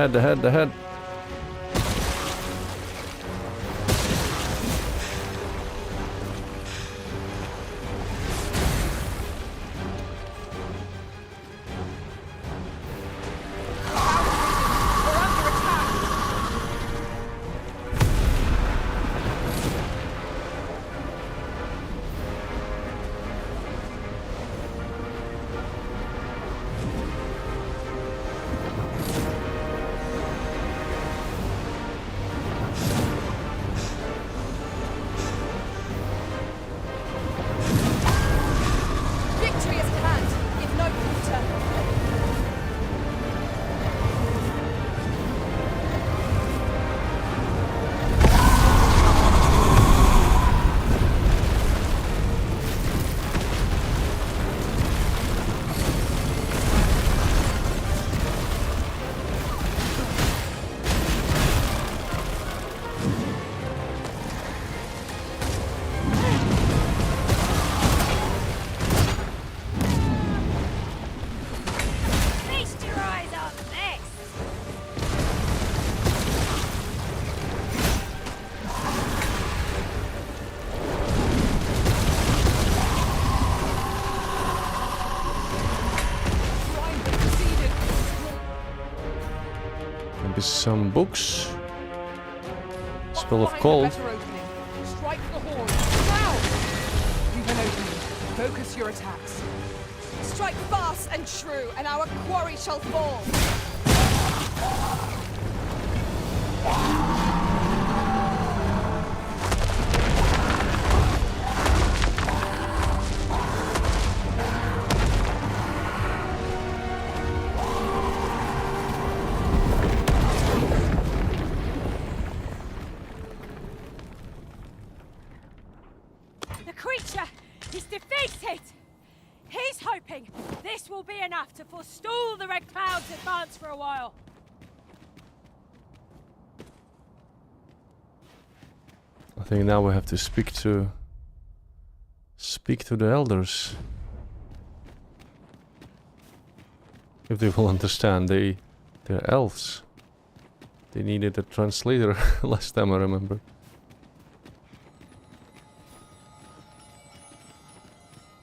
S1: The head. Some books. Spell of cold.
S4: Strike the horn. Now! You've an opening. Focus your attacks.
S12: Strike fast and true, and our quarry shall fall.
S2: This will be enough to forestall the Red Cloud's advance for a while.
S1: I think now we have to speak to the elders. If they will understand, they're elves. They needed a translator last time I remember.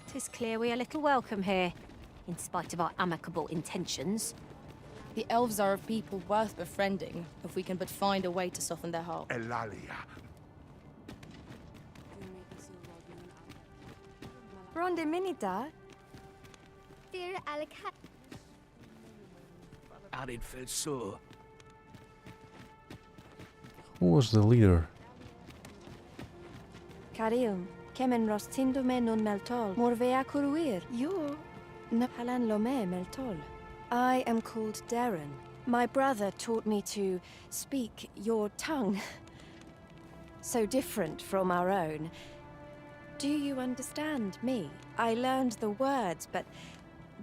S3: Tis clear we are little welcome here, in spite of our amicable intentions.
S12: The elves are a people worth befriending, if we can but find a way to soften their heart.
S17: Ronde Minita.
S18: Dear Alaka.
S16: Arid Felsur.
S1: Who was the leader?
S17: Carium, kemen rostindo non meltol, morvea curuir. Yo, napalan lome meltol. I am called Darren. My brother taught me to speak your tongue. So different from our own. Do you understand me? I learned the words, but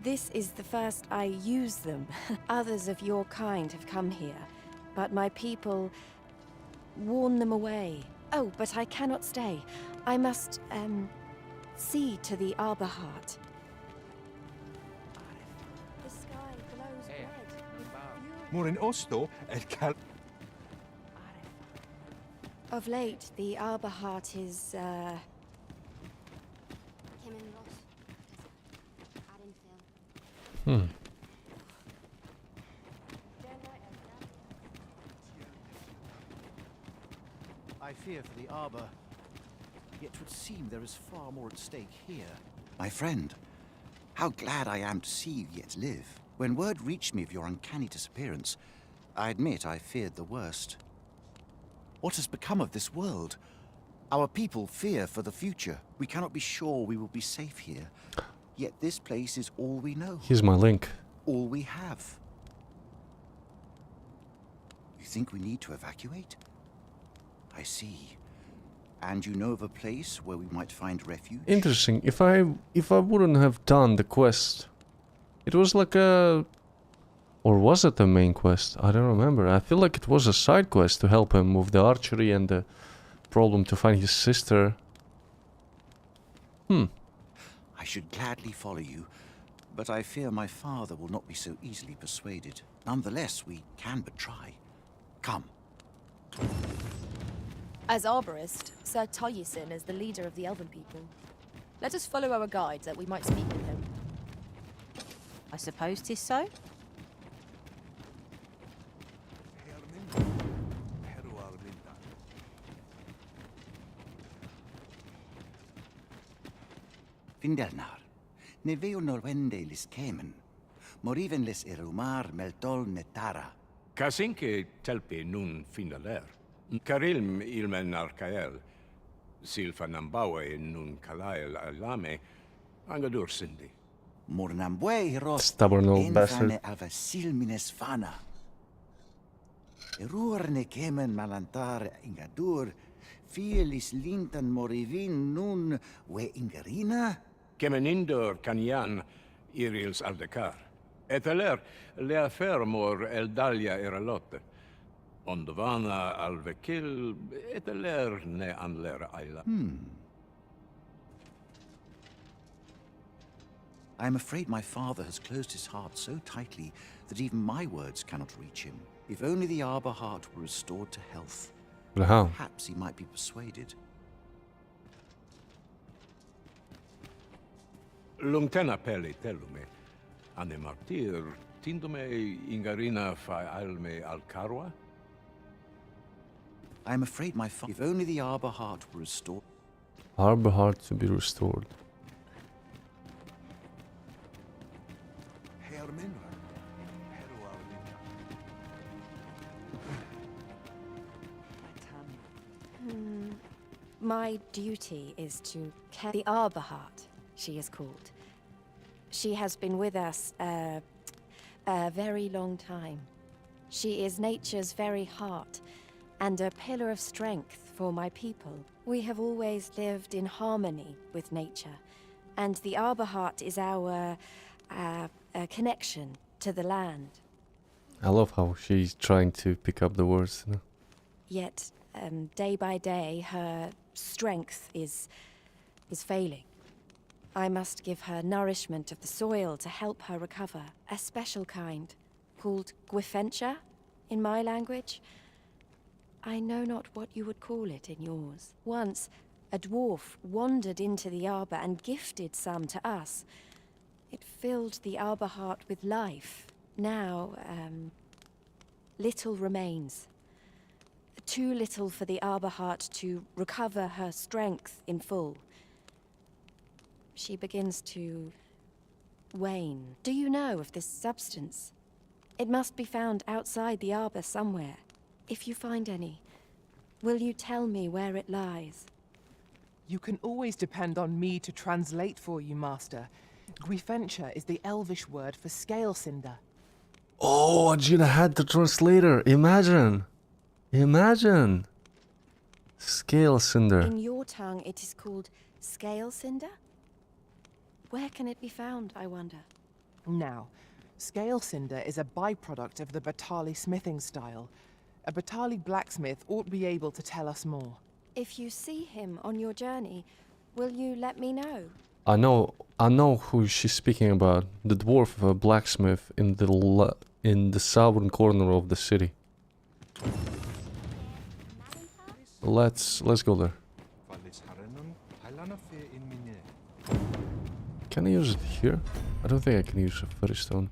S17: this is the first I use them. Others of your kind have come here, but my people warn them away. Oh, but I cannot stay. I must, see to the Arbor Heart. The sky glows red with fury.
S19: More in Osto, el cal...
S17: Of late, the Arbor Heart is,
S1: Hmm.
S16: I fear for the Arbor. Yet 'twould seem there is far more at stake here. My friend, how glad I am to see you yet live. When word reached me of your uncanny disappearance, I admit I feared the worst. What has become of this world? Our people fear for the future. We cannot be sure we will be safe here. Yet this place is all we know.
S1: Here's my link.
S16: All we have. You think we need to evacuate? I see. And you know of a place where we might find refuge?
S1: Interesting. If I wouldn't have done the quest, it was like a, or was it the main quest? I don't remember. I feel like it was a side quest to help him with the archery and the problem to find his sister.
S16: I should gladly follow you, but I fear my father will not be so easily persuaded. Nonetheless, we can but try. Come.
S12: As arborist, Sir Taliesin is the leader of the Elven people. Let us follow our guide that we might speak with him.
S2: I suppose 'tis so.
S16: Findelnar, ne veo norwende lis kemen, moriven lis erumar meltol netara.
S10: Kasinke telpi nun finaler. Karilm ilmen arkael. Silfa nambawe nun kalael alame. Angadur sindi.
S16: Mornambue ros
S1: Stubborn old bastard.
S16: enfane ava silmines fana. Erur ne kemen malantar ingadur, fielis lintan morivin nun we ingarina?
S10: Kemenindor kanian irils aldekar. Eteler lea fermor eldalia eralotte. Ondovana alvekil eteler ne anler aila.
S16: I am afraid my father has closed his heart so tightly that even my words cannot reach him. If only the Arbor Heart were restored to health,
S1: But how?
S16: perhaps he might be persuaded.
S10: Lungtena peli telume. Ane martir tindume ingarina fa alme alcarwa?
S16: I am afraid my father... If only the Arbor Heart were restored...
S1: Arbor Heart to be restored.
S17: My duty is to care the Arbor Heart, she is called. She has been with us a very long time. She is nature's very heart and a pillar of strength for my people. We have always lived in harmony with nature, and the Arbor Heart is our connection to the land.
S1: I love how she's trying to pick up the words. You know?
S17: Yet, day by day, her strength is failing. I must give her nourishment of the soil to help her recover. A special kind, called Gwifentia in my language. I know not what you would call it in yours. Once, a dwarf wandered into the arbor and gifted some to us. It filled the Arbor Heart with life. Now, little remains. Too little for the Arbor Heart to recover her strength in full. She begins to wane. Do you know of this substance? It must be found outside the arbor somewhere. If you find any, will you tell me where it lies?
S4: You can always depend on me to translate for you, Master. Gwifentia is the Elvish word for scale cinder.
S1: Oh, Gina had the translator. Imagine. Imagine. Scale cinder.
S17: In your tongue, it is called Scale cinder? Where can it be found, I wonder?
S4: Now, scale cinder is a byproduct of the Batali smithing style. A Batali blacksmith ought to be able to tell us more.
S17: If you see him on your journey, will you let me know?
S1: I know who she's speaking about. The dwarf blacksmith in the southern corner of the city. Let's go there. Can I use it here? I don't think I can use a fairy stone.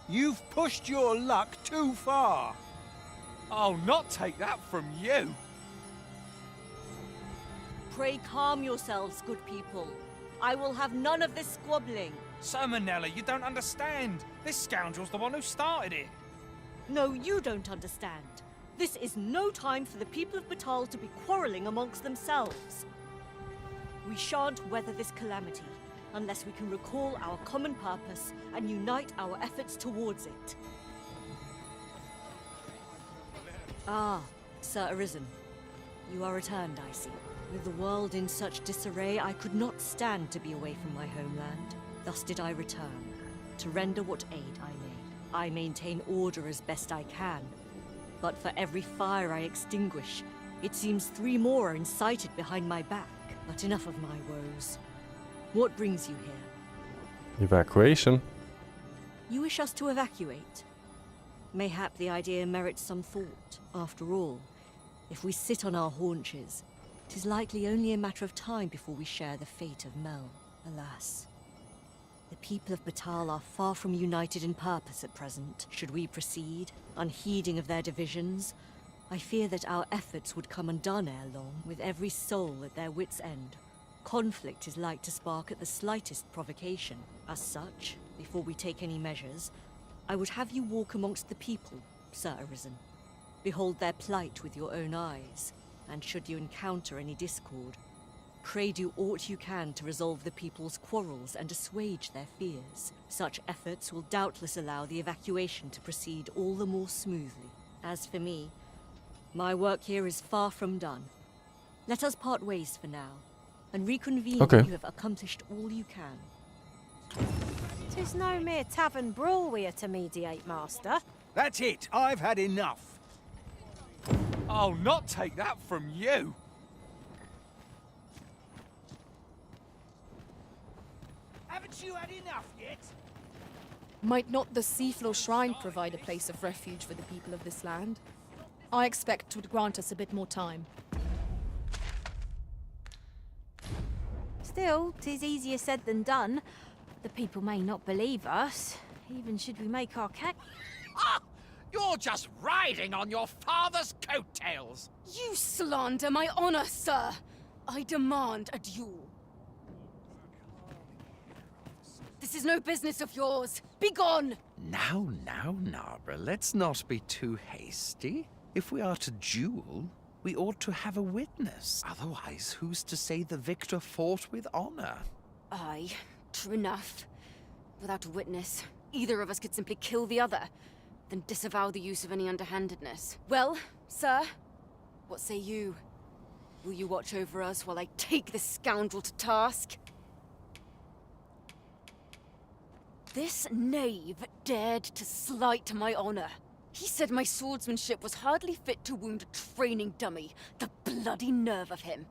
S5: You've pushed your luck too far.
S13: I'll not take that from you.
S2: Pray calm yourselves, good people. I will have none of this squabbling.
S13: So, Manella, you don't understand. This scoundrel's the one who started it.
S2: No, you don't understand. This is no time for the people of Batal to be quarreling amongst themselves. We shan't weather this calamity unless we can recall our common purpose and unite our efforts towards it. Ah, Sir Arisen. You are returned, I see. With the world in such disarray, I could not stand to be away from my homeland. Thus did I return, to render what aid I may. I maintain order as best I can, but for every fire I extinguish, it seems 3 more are incited behind my back. But enough of my woes. What brings you here?
S1: Evacuation.
S2: You wish us to evacuate? Mayhap the idea merits some thought. After all, if we sit on our haunches, 'tis likely only a matter of time before we share the fate of Mel. Alas. The people of Batal are far from united in purpose at present. Should we proceed, unheeding of their divisions, I fear that our efforts would come undone ere long, with every soul at their wits' end. Conflict is like to spark at the slightest provocation. As such, before we take any measures, I would have you walk amongst the people, Sir Arisen. Behold their plight with your own eyes, and should you encounter any discord, pray do aught you can to resolve the people's quarrels and assuage their fears. Such efforts will doubtless allow the evacuation to proceed all the more smoothly. As for me, my work here is far from done. Let us part ways for now, and reconvene when you have accomplished all you can.
S3: 'Tis no mere tavern brawl we are to mediate, Master.
S5: That's it. I've had enough.
S13: I'll not take that from you.
S5: Haven't you had enough yet?
S12: Might not the Seafloor Shrine provide a place of refuge for the people of this land? I expect it would grant us a bit more time.
S3: Still, 'tis easier said than done. The people may not believe us, even should we make our case.
S19: Ah! You're just riding on your father's coattails!
S9: You slander my honor, sir! I demand a duel. This is no business of yours. Be gone!
S20: Now, Narbra, let's not be too hasty. If we are to duel, we ought to have a witness. Otherwise, who's to say the victor fought with honor?
S9: Aye, true enough. Without a witness, either of us could simply kill the other, then disavow the use of any underhandedness. Well, sir, what say you? Will you watch over us while I take this scoundrel to task? This knave dared to slight my honor. He said my swordsmanship was hardly fit to wound a training dummy. The bloody nerve of him.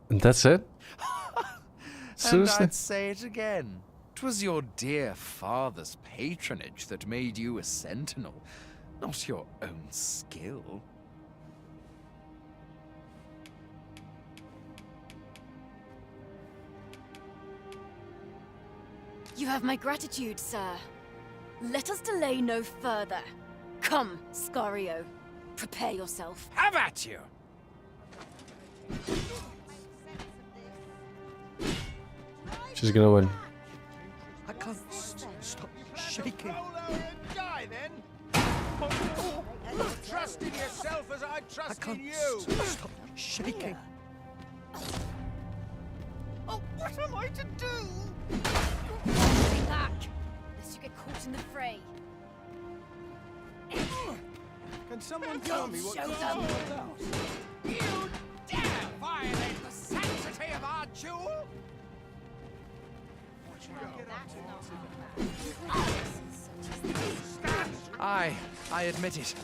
S1: And that's it?
S20: And
S1: Seriously?
S20: I'd say it again. 'Twas your dear father's patronage that made you a sentinel, not your own skill.
S9: You have my gratitude, sir. Let us delay no further. Come, Scario. Prepare yourself.
S19: Have at you!
S1: She's gonna win.
S5: I can't stop shaking.
S13: shaking.
S19: Oh, what am I to do?
S9: Stay back, lest you get caught in the fray.
S5: Can someone tell me what
S9: Show
S5: you're
S9: them.
S5: about?
S19: You dare violate the sanctity of our jewel?
S13: I admit it.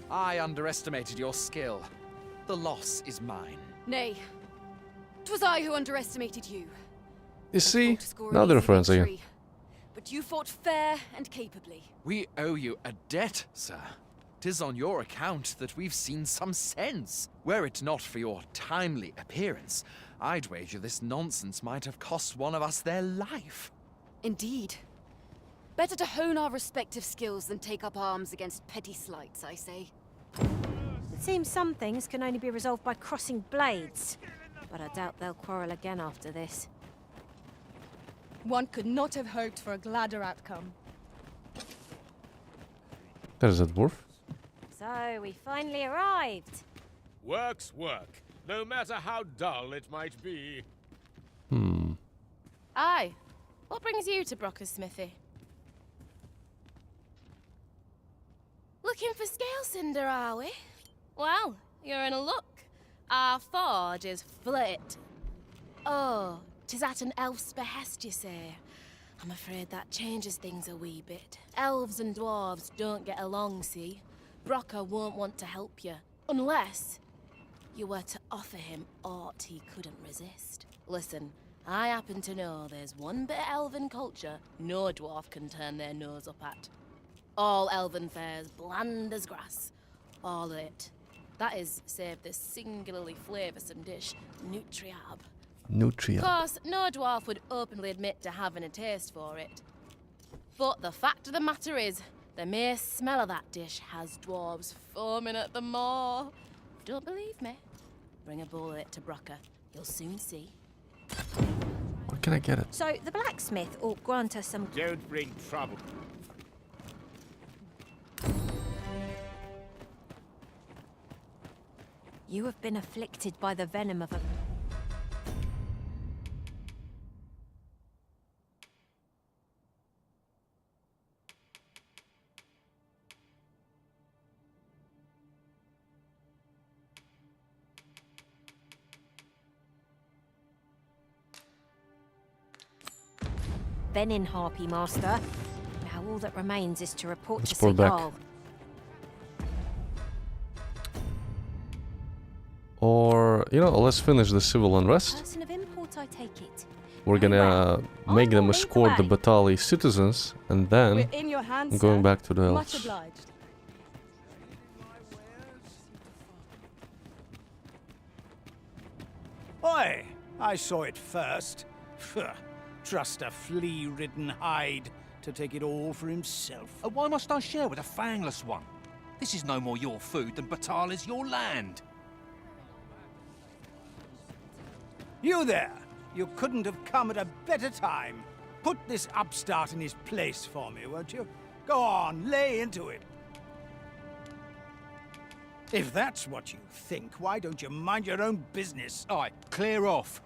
S13: I underestimated your skill. The loss is mine.
S9: Nay, 'twas I who underestimated you.
S1: You see,
S9: To score an
S1: now they're
S9: easy
S1: friends again.
S9: victory. But you fought fair and capably.
S13: We owe you a debt, sir. 'Tis on your account that we've seen some sense. Were it not for your timely appearance, I'd wager this nonsense might have cost one of us their life.
S9: Indeed. Better to hone our respective skills than take up arms against petty slights, I say.
S2: It seems some things can only be resolved by crossing blades. But I doubt they'll quarrel again after this.
S12: One could not have hoped for a gladder outcome.
S1: There's a dwarf.
S2: So, we finally arrived.
S6: Work's work, no matter how dull it might be.
S3: Aye. What brings you to Brocker's smithy? Looking for scale cinder, are we? Well, you're in a luck. Our forge is flit. Oh, 'tis at an elf's behest, you say. I'm afraid that changes things a wee bit. Elves and dwarves don't get along, see? Brocker won't want to help you, unless you were to offer him aught he couldn't resist. Listen, I happen to know there's one bit of elven culture no dwarf can turn their nose up at. All elven fare's bland as grass. All of it. That is, save this singularly flavoursome dish, Nutriab. Of
S1: Nutria.
S3: course, no dwarf would openly admit to having a taste for it. But the fact of the matter is, the mere smell of that dish has dwarves foaming at the maw. Don't believe me? Bring a bowl of it to Brocker. You'll soon see.
S1: Where can I get it?
S2: So, the blacksmith ought grant us some...
S6: Don't bring trouble.
S2: You have been afflicted by the venom of a... venin harpy, master. Now all that remains is to report to
S1: pull
S2: Sir
S1: back.
S2: Jarl.
S1: Or, you know, let's finish the civil unrest.
S2: Person of import, I take it.
S1: We're gonna make them escort the Batali citizens, and then
S12: We're in your hands,
S1: going
S12: sir.
S1: back to the
S12: Much
S1: elves.
S12: obliged.
S5: Oi! I saw it first. Pfft, trust a flea-ridden hide to take it all for himself.
S21: Why must I share with a fangless one? This is no more your food than Batal is your land.
S5: You there! You couldn't have come at a better time. Put this upstart in his place for me, won't you? Go on, lay into it. If that's what you think, why don't you mind your own business?
S21: Aye, clear off.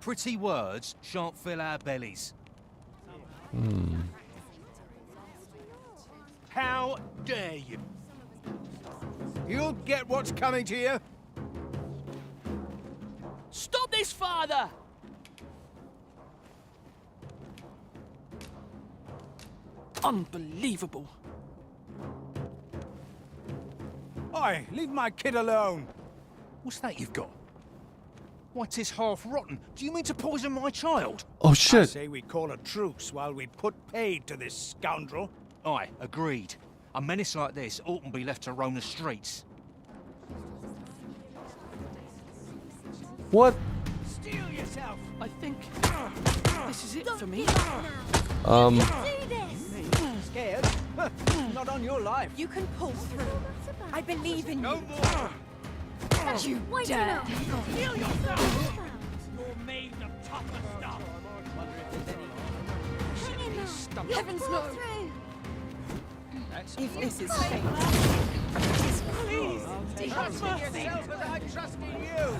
S21: Pretty words shan't fill our bellies.
S5: How dare you? You'll get what's coming to you.
S7: Stop this, father!
S13: Unbelievable.
S5: Oi, leave my kid alone.
S21: What's that you've got? Why, 'tis half rotten. Do you mean to poison my child?
S1: Oh
S5: I
S1: shit!
S5: say we call a truce while we put paid to this scoundrel.
S21: Aye, agreed. A menace like this oughtn't be left to roam the streets.
S1: What?
S5: Steel yourself.
S13: I think this is it for me.
S5: Scared? Not on your life.
S2: You can pull through. I believe in
S5: No
S2: you.
S5: more.
S2: You dare!
S5: Steel yourself. You're made of tougher stuff.
S12: Heavens no! If this is fate,
S5: Please, trust in yourself as I trust in you.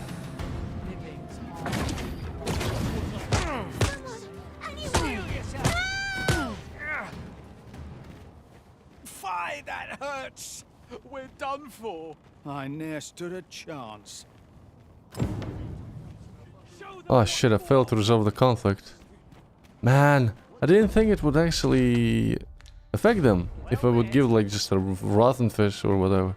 S21: hurts. We're done for.
S5: I ne'er stood a chance.
S1: Oh shit, I failed to resolve the conflict. Man, I didn't think it would actually affect them if I would give like just a rotten fish or whatever.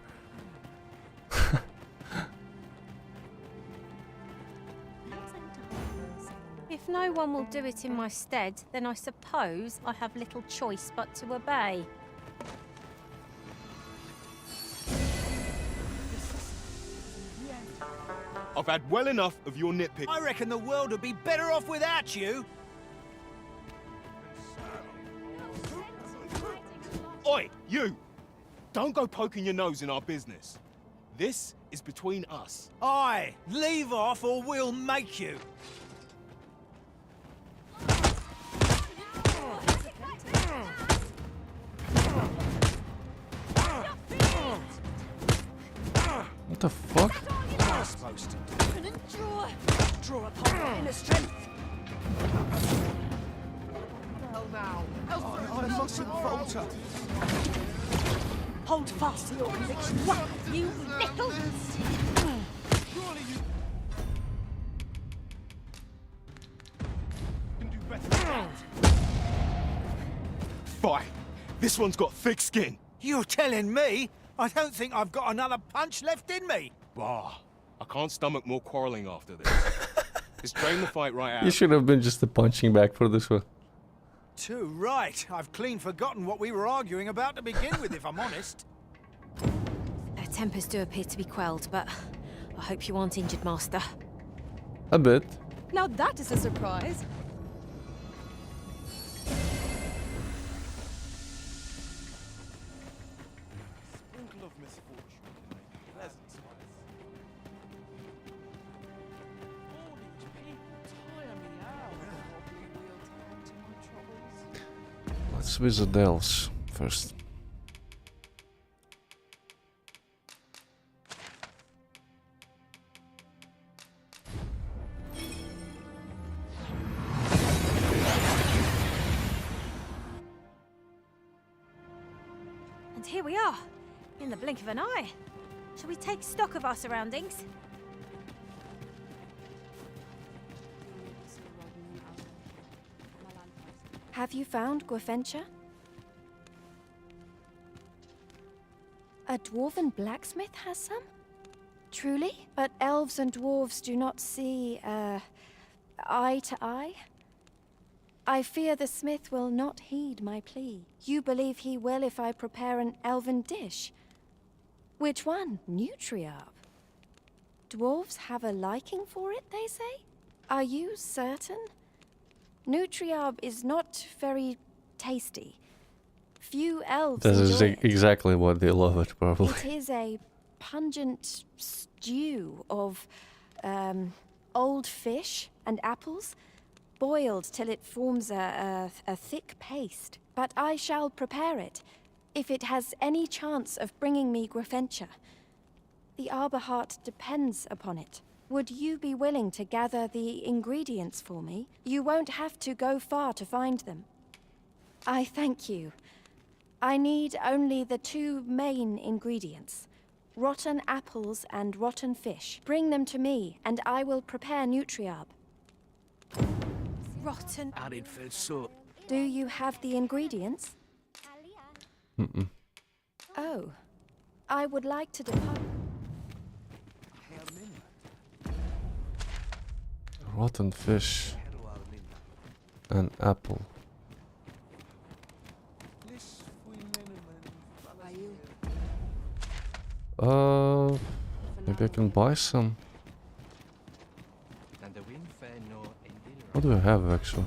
S2: If no one will do it in my stead, then I suppose I have little choice but to obey.
S21: I've had well enough of your nitpick.
S5: I reckon the world would be better off without you.
S21: Oi, you! Don't go poking your nose in our business. This is between us.
S5: Aye, leave off or we'll make you.
S1: What the fuck?
S5: You're supposed to draw upon your inner strength.
S21: I mustn't falter.
S2: Hold fast to your conviction, you little...
S21: Surely you can do better than that. Fine. This one's got thick skin.
S5: You're telling me? I don't think I've got another punch left in me.
S21: Bah. I can't stomach more quarreling after this. Just drain the fight right out.
S1: You should have been just a punching bag for this one.
S5: Too right. I've clean forgotten what we were arguing about to begin with, if I'm honest.
S2: Their tempers do appear to be quelled, but I hope you aren't injured, Master.
S1: A bit.
S12: Now that is a surprise.
S21: Sprinkle of misfortune can make a pleasant spice. All these people tire me out. Probably will tend to my troubles.
S1: Let's visit the elves first.
S2: And here we are, in the blink of an eye. Shall we take stock of our surroundings?
S17: Have you found Gwefencha? A dwarven blacksmith has some? Truly? But elves and dwarves do not see, eye to eye? I fear the smith will not heed my plea. You believe he will if I prepare an elven dish? Which one? Nutriarb? Dwarves have a liking for it, they say? Are you certain? Nutriarb is not very tasty. Few elves
S1: This is
S17: enjoy it.
S1: exactly what they love it, probably.
S17: It is a pungent stew of old fish and apples, boiled till it forms a thick paste. But I shall prepare it, if it has any chance of bringing me Gwefencha. The Arbor Heart depends upon it. Would you be willing to gather the ingredients for me? You won't have to go far to find them. I thank you. I need only the two main ingredients. Rotten apples and rotten fish. Bring them to me, and I will prepare Nutriarb.
S2: Rotten.
S17: Do you have the ingredients?
S1: Mm-mm.
S17: Oh. I would like to depart.
S1: Rotten fish. An apple. Maybe I can buy some. What do I have actually?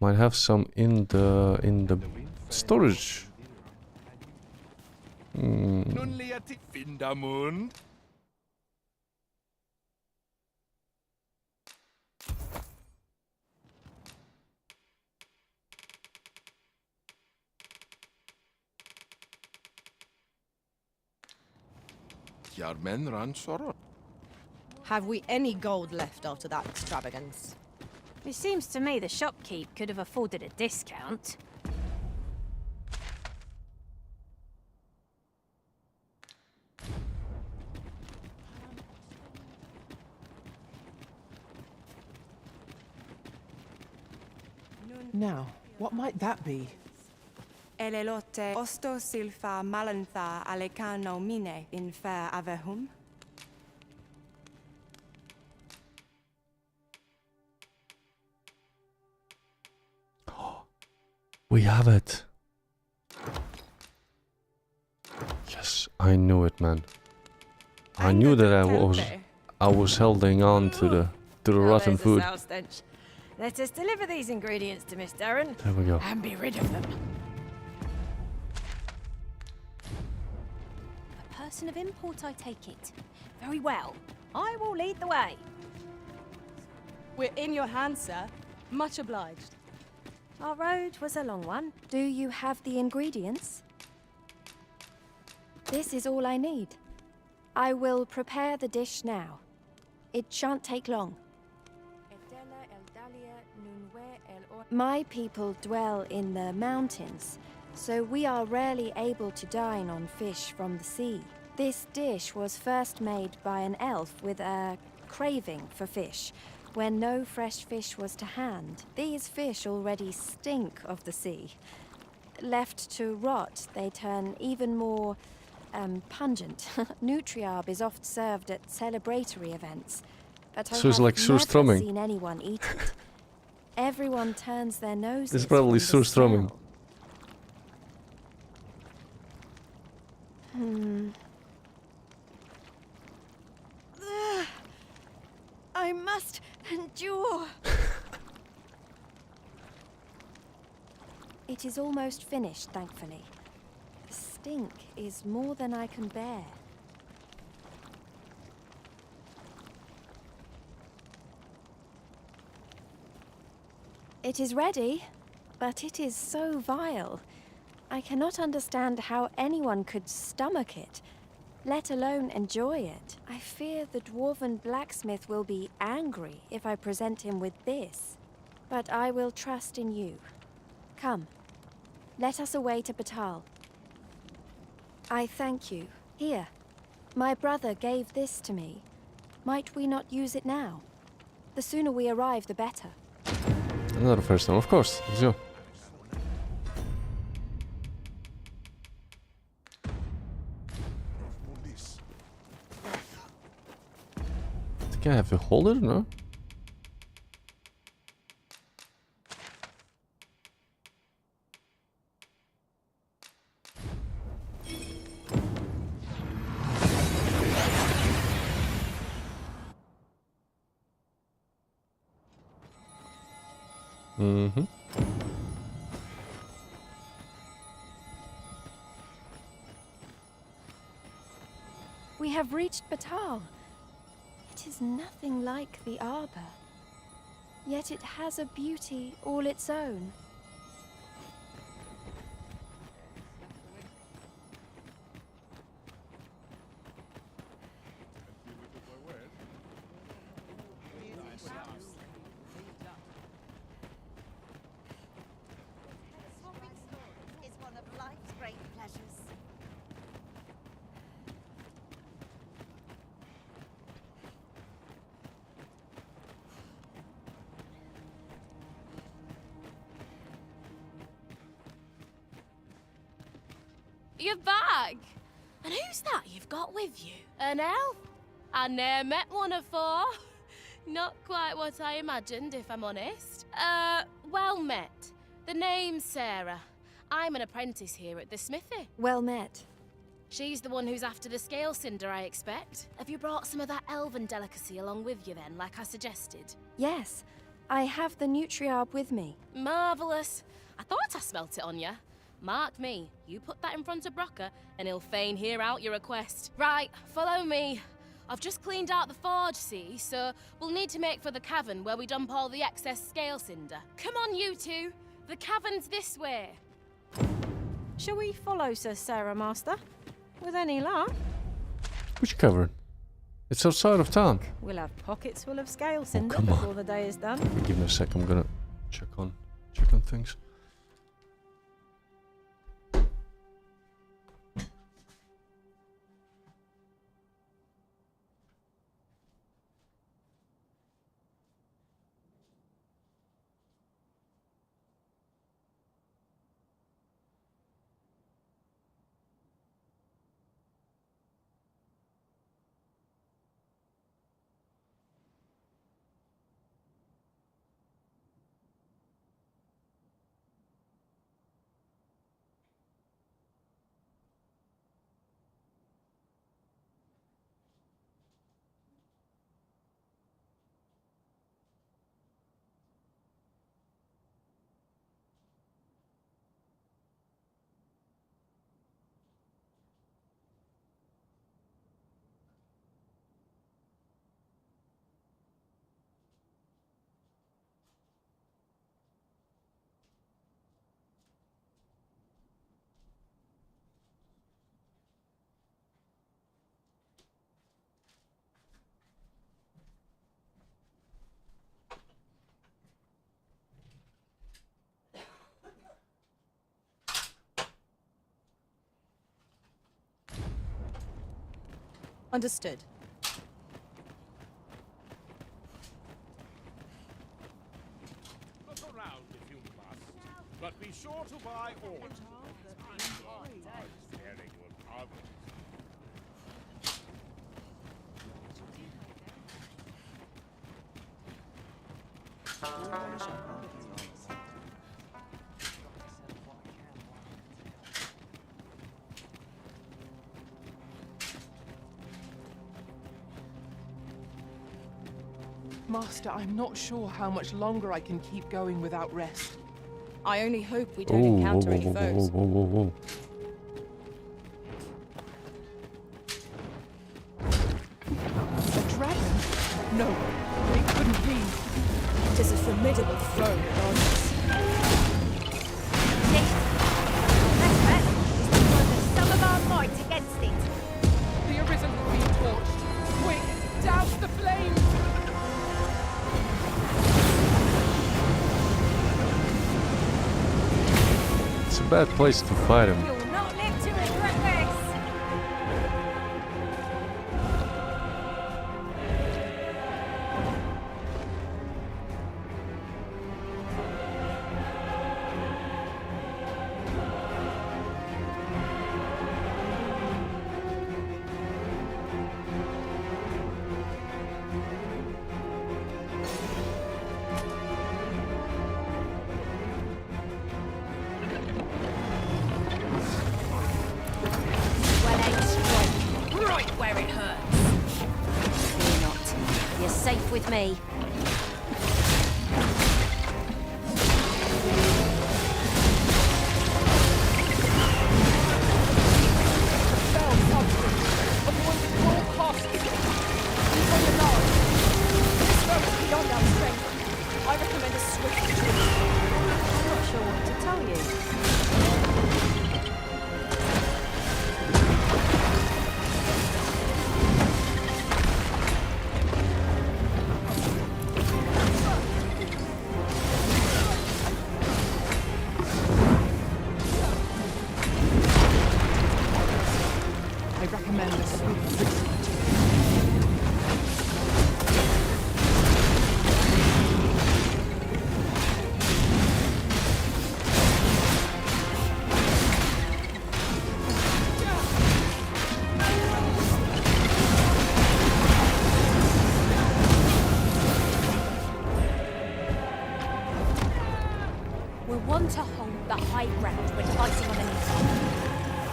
S1: Might have some in the storage.
S8: Vindamund.
S12: Have we any gold left after that extravagance?
S2: It seems to me the shopkeep could have afforded a discount.
S4: Now, what might that be?
S12: Elelote osto silfa malantha alecano mine in fair avehum.
S1: We have it. Yes, I knew it, man. I knew that I was holding on to the rotten
S2: there's
S1: food.
S2: a sour stench. Let us deliver these ingredients to Miss Darren.
S1: There we go.
S2: And be rid of them. A person of import, I take it. Very well. I will lead the way.
S12: We're in your hands, sir. Much obliged.
S2: Our road was a long one.
S17: Do you have the ingredients? This is all I need. I will prepare the dish now. It shan't take long. My people dwell in the mountains, so we are rarely able to dine on fish from the sea. This dish was first made by an elf with a craving for fish, when no fresh fish was to hand. These fish already stink of the sea. Left to rot, they turn even more pungent. Nutriarb is oft served at celebratory events, but I
S1: So it's
S17: have
S1: like
S17: never
S1: surströmming.
S17: seen anyone eat it. Everyone turns their noses.
S1: This is probably
S17: from the
S1: surströmming.
S17: smell. I must endure. It is almost finished, thankfully. The stink is more than I can bear. It is ready, but it is so vile. I cannot understand how anyone could stomach it, let alone enjoy it. I fear the dwarven blacksmith will be angry if I present him with this. But I will trust in you. Come, let us away to Batal. I thank you. Here, my brother gave this to me. Might we not use it now? The sooner we arrive, the better.
S1: Another first one, of course. Let's go. I think I have to hold it, no? Mm-hmm.
S17: We have reached Batal. It is nothing like the Arbor. Yet it has a beauty all its own.
S11: Is one of life's great pleasures.
S3: You're back! And who's that you've got with you? An elf? I ne'er met one afore. Not quite what I imagined, if I'm honest. Well met. The name's Sarah. I'm an apprentice here at the smithy.
S17: Well met.
S3: She's the one who's after the scale cinder, I expect. Have you brought some of that elven delicacy along with you then, like I suggested?
S17: Yes, I have the Nutriarb with me.
S3: Marvellous. I thought I smelt it on you. Mark me, you put that in front of Brocker, and he'll fain hear out your request. Right, follow me. I've just cleaned out the forge, see, so we'll need to make for the cavern where we dump all the excess scale cinder. Come on, you two. The cavern's this way.
S2: Shall we follow Sir Sarah, Master? With any luck?
S1: Which cavern? It's outside of town.
S2: We'll have pockets full of scale cinder
S1: come on.
S2: before the day is done.
S1: Give me a sec, I'm gonna check on things.
S12: Understood.
S6: Look around if you must, but be sure to buy all. Very good harvest.
S4: Master, I'm not sure how much longer I can keep going without rest.
S12: I only hope we don't encounter any foes.
S1: Whoa.
S4: A dragon? No, it couldn't be.
S12: It is a formidable foe, regardless.
S11: Let's bet is to focus some of our might against it.
S4: The Arisen will be torched. Quick, douse the flames!
S1: It's a bad place to fight him.
S2: You'll not live to regret this. Right where it hurts. Fear not. You're safe with me.
S4: Fell substance of one with cold hostage. Keep on the guard.
S12: This foe is beyond our strength. I recommend a swift retreat.
S2: I'm not sure what to tell you.
S4: I recommend a swift retreat.
S2: We'll want to hold the high ground when fighting on any side.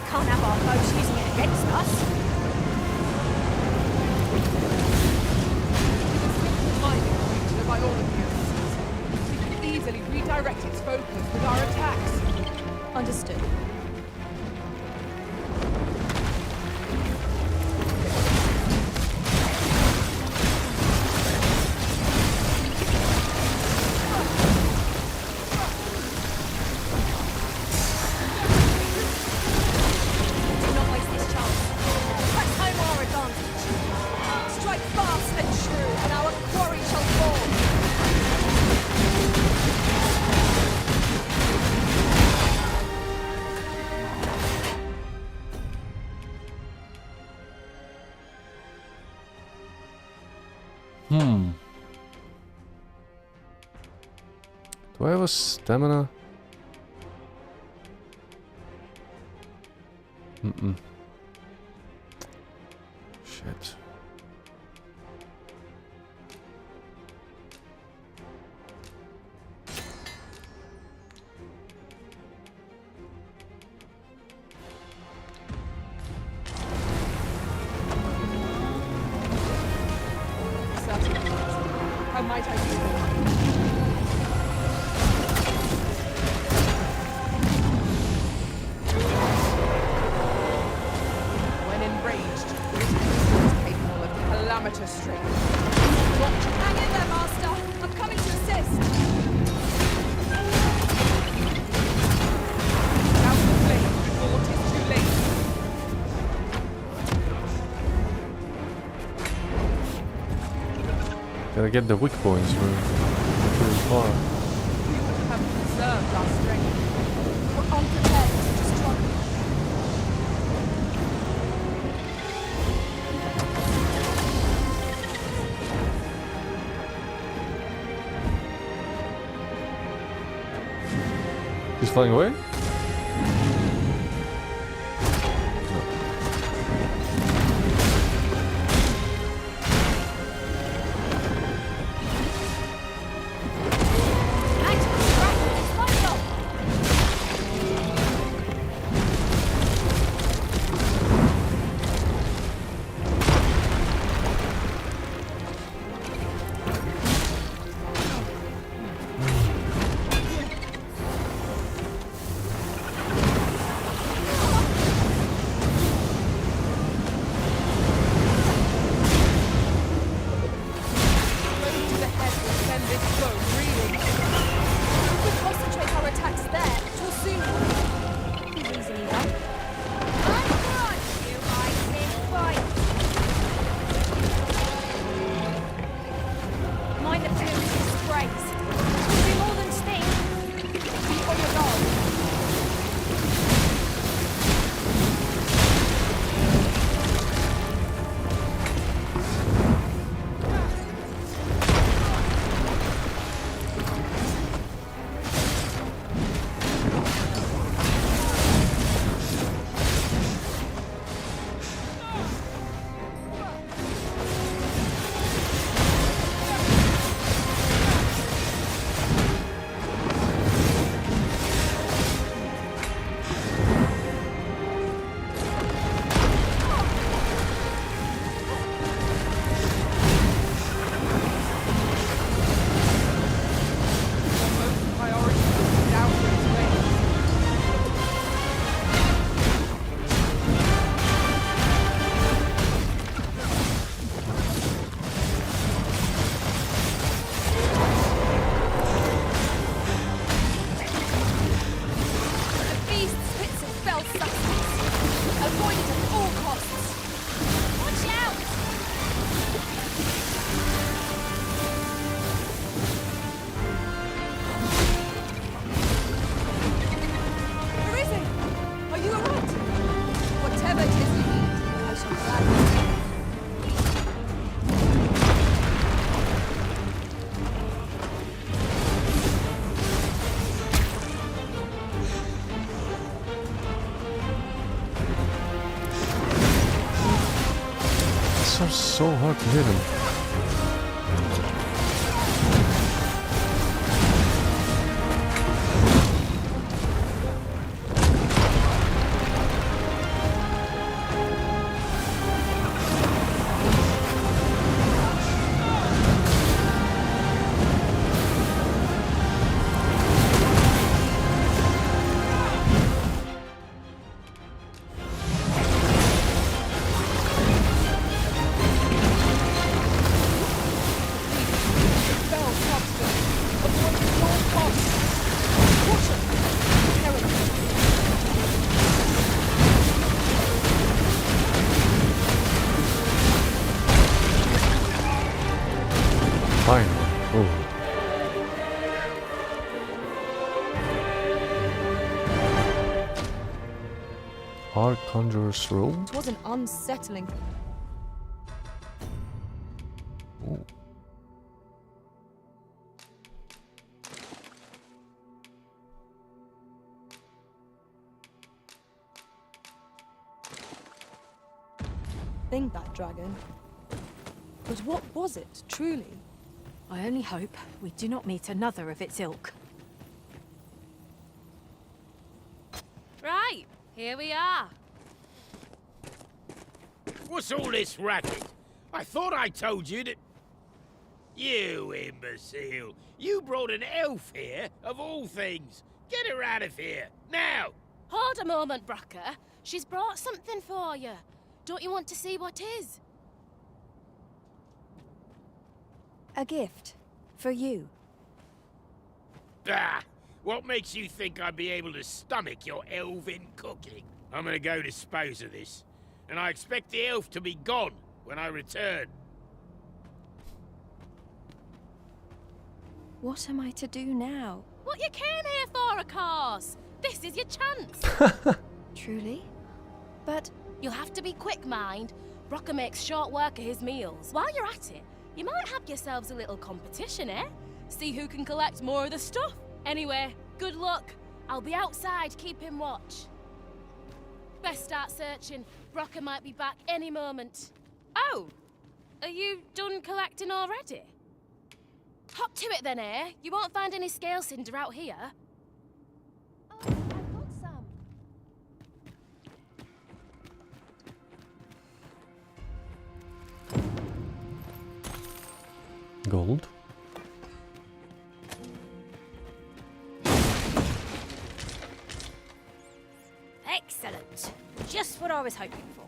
S2: Can't have our foes using it against us.
S4: Timing creature by all appearances. We can easily redirect its focus with our attacks.
S12: Understood.
S1: Do I have a stamina? Shit.
S12: Certainly. How might I do that? When enraged, this beast is capable of calamitous strength. Hang in there, Master! I'm coming to assist! Down the flame before it is too late.
S1: Gotta get the weak points, we're pretty far.
S12: We would have preserved our strength. We're unprepared to struggle.
S1: He's flying away? So hard to hit him. Conjurer's Room?
S12: It was an unsettling.
S1: Ooh.
S12: think that dragon. But what was it, truly?
S2: I only hope we do not meet another of its ilk.
S3: Right, here we are.
S6: What's all this racket? I thought I told you that... You imbecile! You brought an elf here, of all things! Get her out of here, now!
S3: Hold a moment, Brocker. She's brought something for you. Don't you want to see what is?
S17: A gift. For you.
S6: Ah! What makes you think I'd be able to stomach your elven cooking? I'm gonna go dispose of this, and I expect the elf to be gone when I return.
S17: What am I to do now?
S3: What you came here for, of course. This is your chance.
S17: Truly? But...
S3: You'll have to be quick, mind. Brocker makes short work of his meals. While you're at it, you might have yourselves a little competition, eh? See who can collect more of the stuff. Anyway, good luck. I'll be outside keeping watch. Best start searching. Brocker might be back any moment. Oh! Are you done collecting already? Hop to it then, eh? You won't find any scale cinder out here.
S17: Oh, I've got some.
S1: Gold.
S2: Excellent. Just what I was hoping for.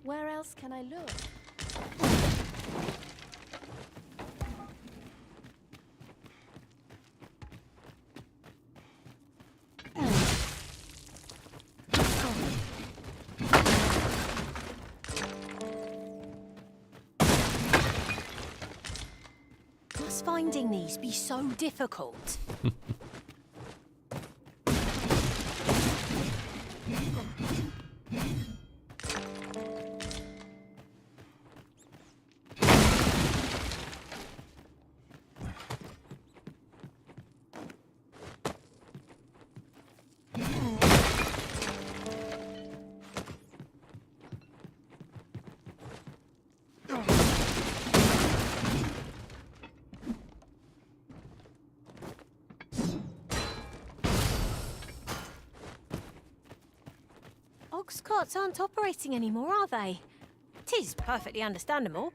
S17: Where else can I look?
S2: Must finding these be so difficult? Ox carts aren't operating anymore, are they? 'Tis perfectly understandable,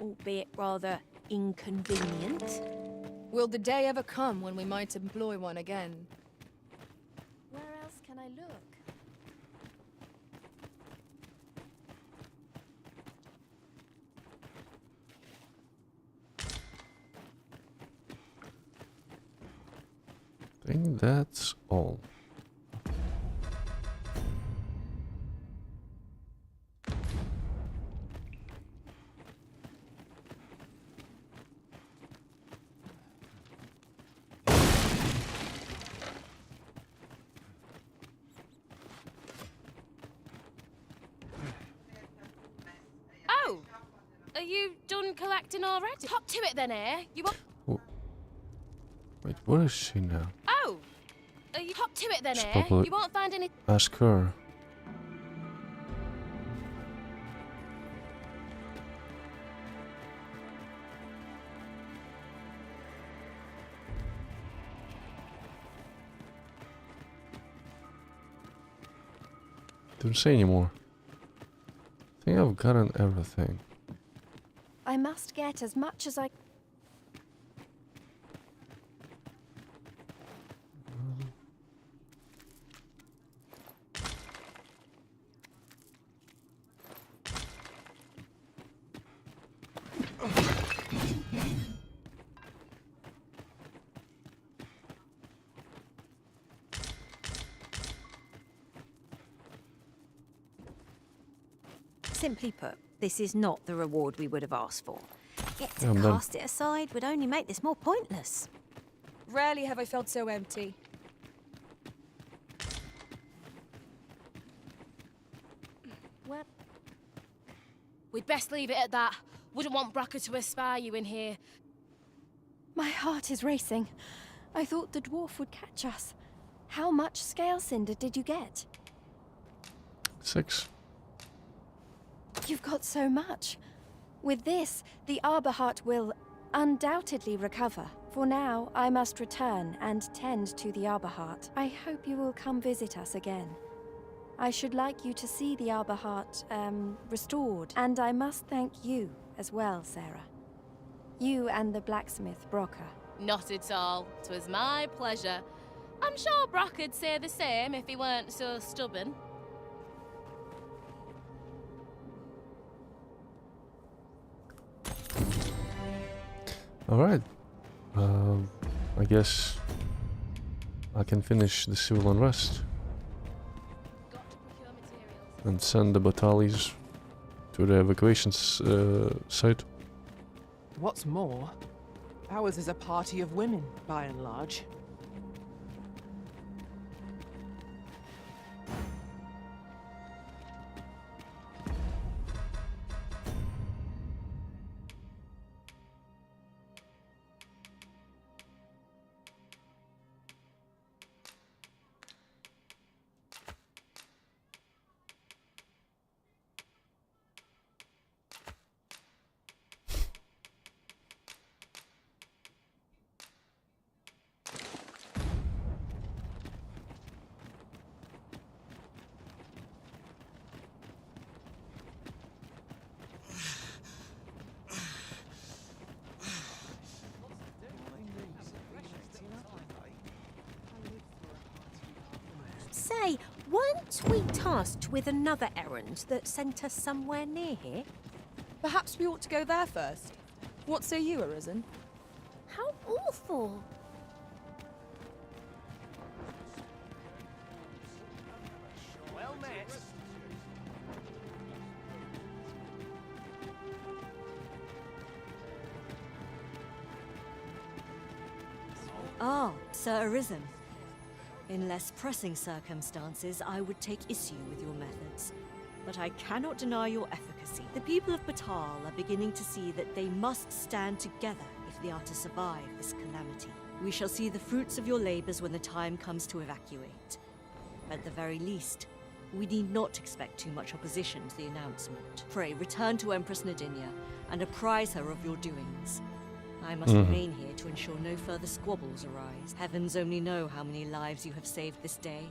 S2: albeit rather inconvenient.
S12: Will the day ever come when we might employ one again?
S17: Where else can I look?
S1: I think that's all.
S3: Oh! Are you done collecting already? Hop to it then, eh? You want...
S1: Wait, where is she now?
S3: Oh! Are you... Hop to it then,
S1: Should
S3: eh?
S1: probably
S3: You won't find any...
S1: ask her. Don't say anymore. I think I've gotten everything.
S17: I must get as much as I...
S2: Simply put, this is not the reward we would have asked for. Yet to
S1: I'm done.
S2: cast it aside would only make this more pointless.
S12: Rarely have I felt so empty.
S2: Well,
S3: We'd best leave it at that. Wouldn't want Bracker to espy you in here.
S17: My heart is racing. I thought the dwarf would catch us. How much scale cinder did you get?
S1: 6.
S17: You've got so much. With this, the Arbor Heart will undoubtedly recover. For now, I must return and tend to the Arbor Heart. I hope you will come visit us again. I should like you to see the Arbor Heart, restored. And I must thank you as well, Sarah. You and the blacksmith, Brocker.
S3: Not at all. 'Twas my pleasure. I'm sure Brocker'd say the same if he weren't so stubborn.
S1: Alright. I guess I can finish the civil unrest and send the battalions to the evacuation site.
S4: What's more, ours is a party of women, by and large.
S2: Say, weren't we tasked with another errand that sent us somewhere near here?
S12: Perhaps we ought to go there first. What say you, Arisen?
S2: How awful!
S19: Well met.
S2: Ah, Sir Arisen. In less pressing circumstances, I would take issue with your methods. But I cannot deny your efficacy. The people of Batal are beginning to see that they must stand together if they are to survive this calamity. We shall see the fruits of your labors when the time comes to evacuate. At the very least, we need not expect too much opposition to the announcement. Pray, return to Empress Nadinia and apprise her of your doings. I must remain here to ensure no further squabbles arise. Heavens only know how many lives you have saved this day.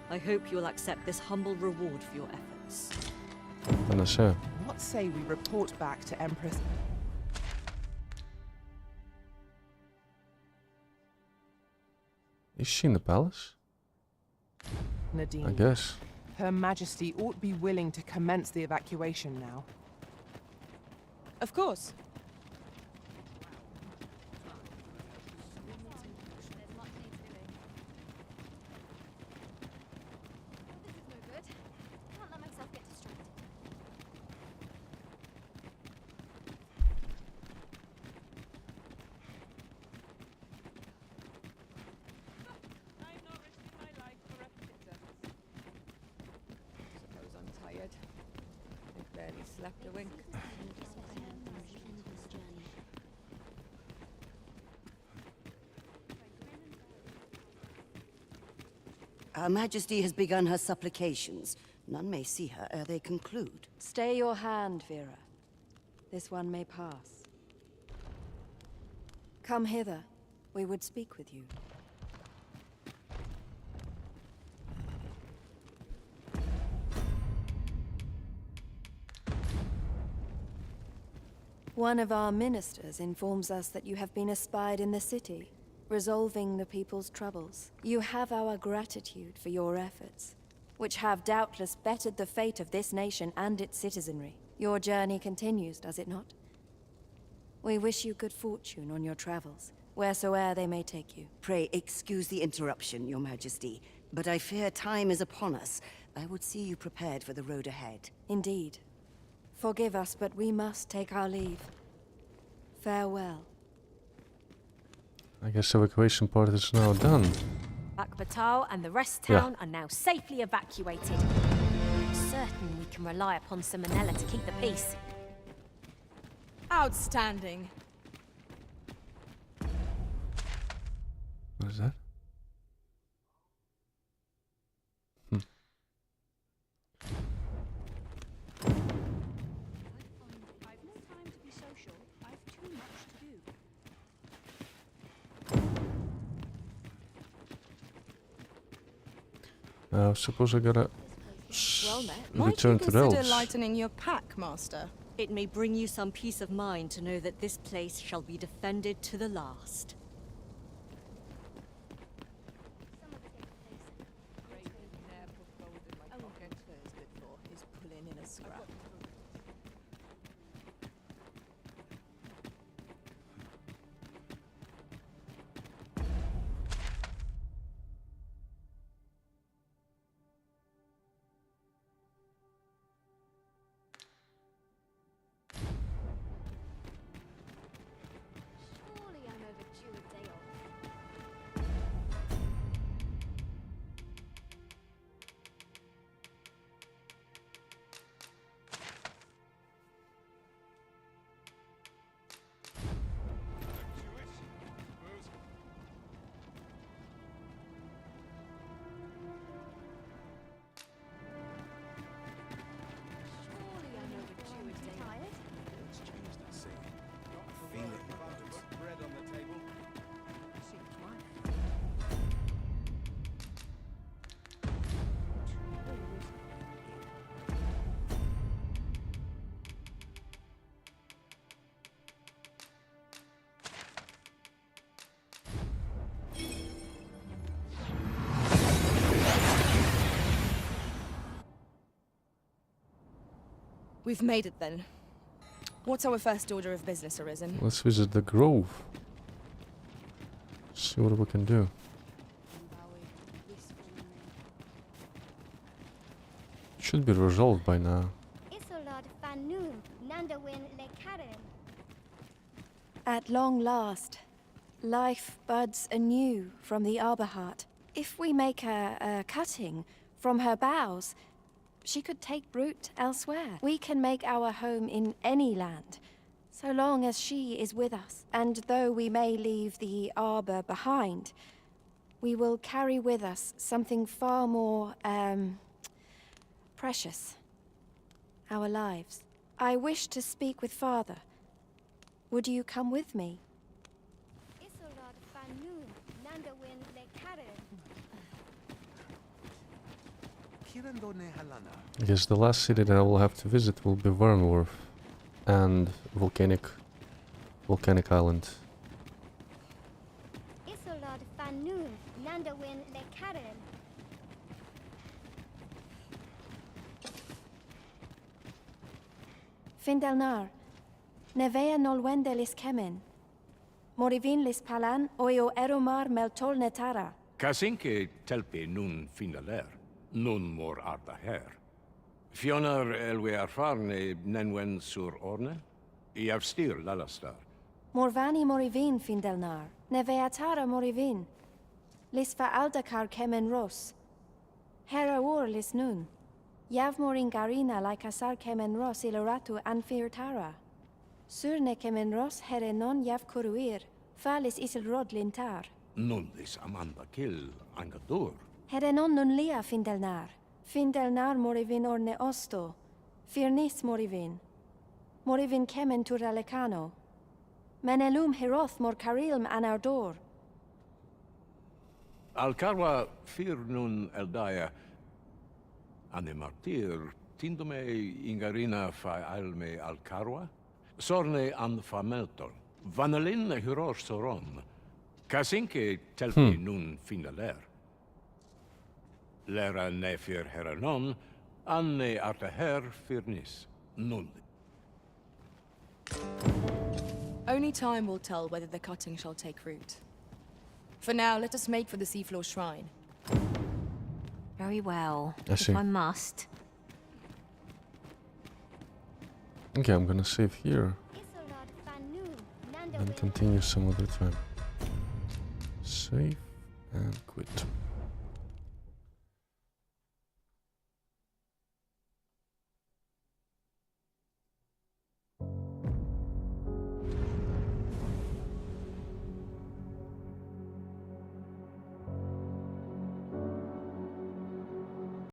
S2: I hope you'll accept this humble reward for your efforts.
S4: What say we report back to Empress?
S1: Is she in the palace?
S4: Nadine.
S1: I guess.
S4: Her Majesty ought be willing to commence the evacuation now.
S12: Of course. Slept a wink.
S14: Her Majesty has begun her supplications. None may see her ere they conclude.
S17: Stay your hand, Vera. This one may pass. Come hither. We would speak with you. One of our ministers informs us that you have been espied in the city, resolving the people's troubles. You have our gratitude for your efforts, which have doubtless bettered the fate of this nation and its citizenry. Your journey continues, does it not? We wish you good fortune on your travels, wheresoe'er they may take you.
S14: Pray excuse the interruption, Your Majesty, but I fear time is upon us. I would see you prepared for the road ahead.
S17: Indeed. Forgive us, but we must take our leave. Farewell.
S1: I guess evacuation part is now done.
S2: Batal and the rest
S1: Yeah.
S2: town are now safely evacuated. I'm certain we can rely upon Simonella to keep the peace.
S12: Outstanding.
S1: What is that?
S11: I've no time to be social. I've too much to do.
S1: Suppose I gotta
S12: Well met. Might
S1: return
S12: you
S1: to the
S12: consider
S1: elves.
S12: lightening your pack, Master?
S2: It may bring you some peace of mind to know that this place shall be defended to the last.
S18: Surely I'm overdue a day off. Surely I'm overdue a day off.
S10: It's changed, I see. Feel it.
S5: Bread on the table.
S12: We've made it then. What's our first order of business, Arisen?
S1: Let's visit the grove. See what we can do. Should be resolved by now.
S18: Isolad Fanum, Nandawin Le Karen.
S17: At long last, life buds anew from the arbor heart. If we make a cutting from her boughs, she could take root elsewhere. We can make our home in any land, so long as she is with us. And though we may leave the arbor behind, we will carry with us something far more, precious. Our lives. I wish to speak with Father. Would you come with me?
S18: Isolad Fanum, Nandawin Le Karen.
S1: I guess the last city that I will have to visit will be Vernworth and Volcanic Island.
S18: Isolad Fanum, Nandawin Le Karen.
S17: Findelnar, nevea nolwendelis kemen. Morivinlis palan oio eromar meltol netara.
S10: Kasinke telpi nun findaler, nun mor arda her. Fionar elwe arfarne nenwen sur orne, iavstir lalastar.
S17: Morvani morivin Findelnar, nevea tara morivin. Lis va aldakar kemen ros. Hera ur lis nun. Yav morin garina like asar kemen ros iloratu anfir tara. Surne kemen ros here non yav kuruir. Falis isil rod lintar.
S10: Nun lis amanda kill angadur.
S17: Here non nun lia Findelnar. Findelnar morivin orne osto. Firnis morivin. Morivin kemen turalecano. Menelum heroth mor carilm anardor.
S10: Alcarwa fir nun eldaya. Ane martir, tindome ingarina fa alme alcarwa. Sorne an fameltol. Vanelin huror soron. Kasinke telpi nun finaler. Lera nefir heranon, anne arta her firnis. Nun.
S12: Only time will tell whether the cutting shall take root. For now, let us make for the seafloor shrine.
S2: Very well,
S1: I see.
S2: if I must.
S1: Okay, I'm gonna save here and continue some other time. Save and quit.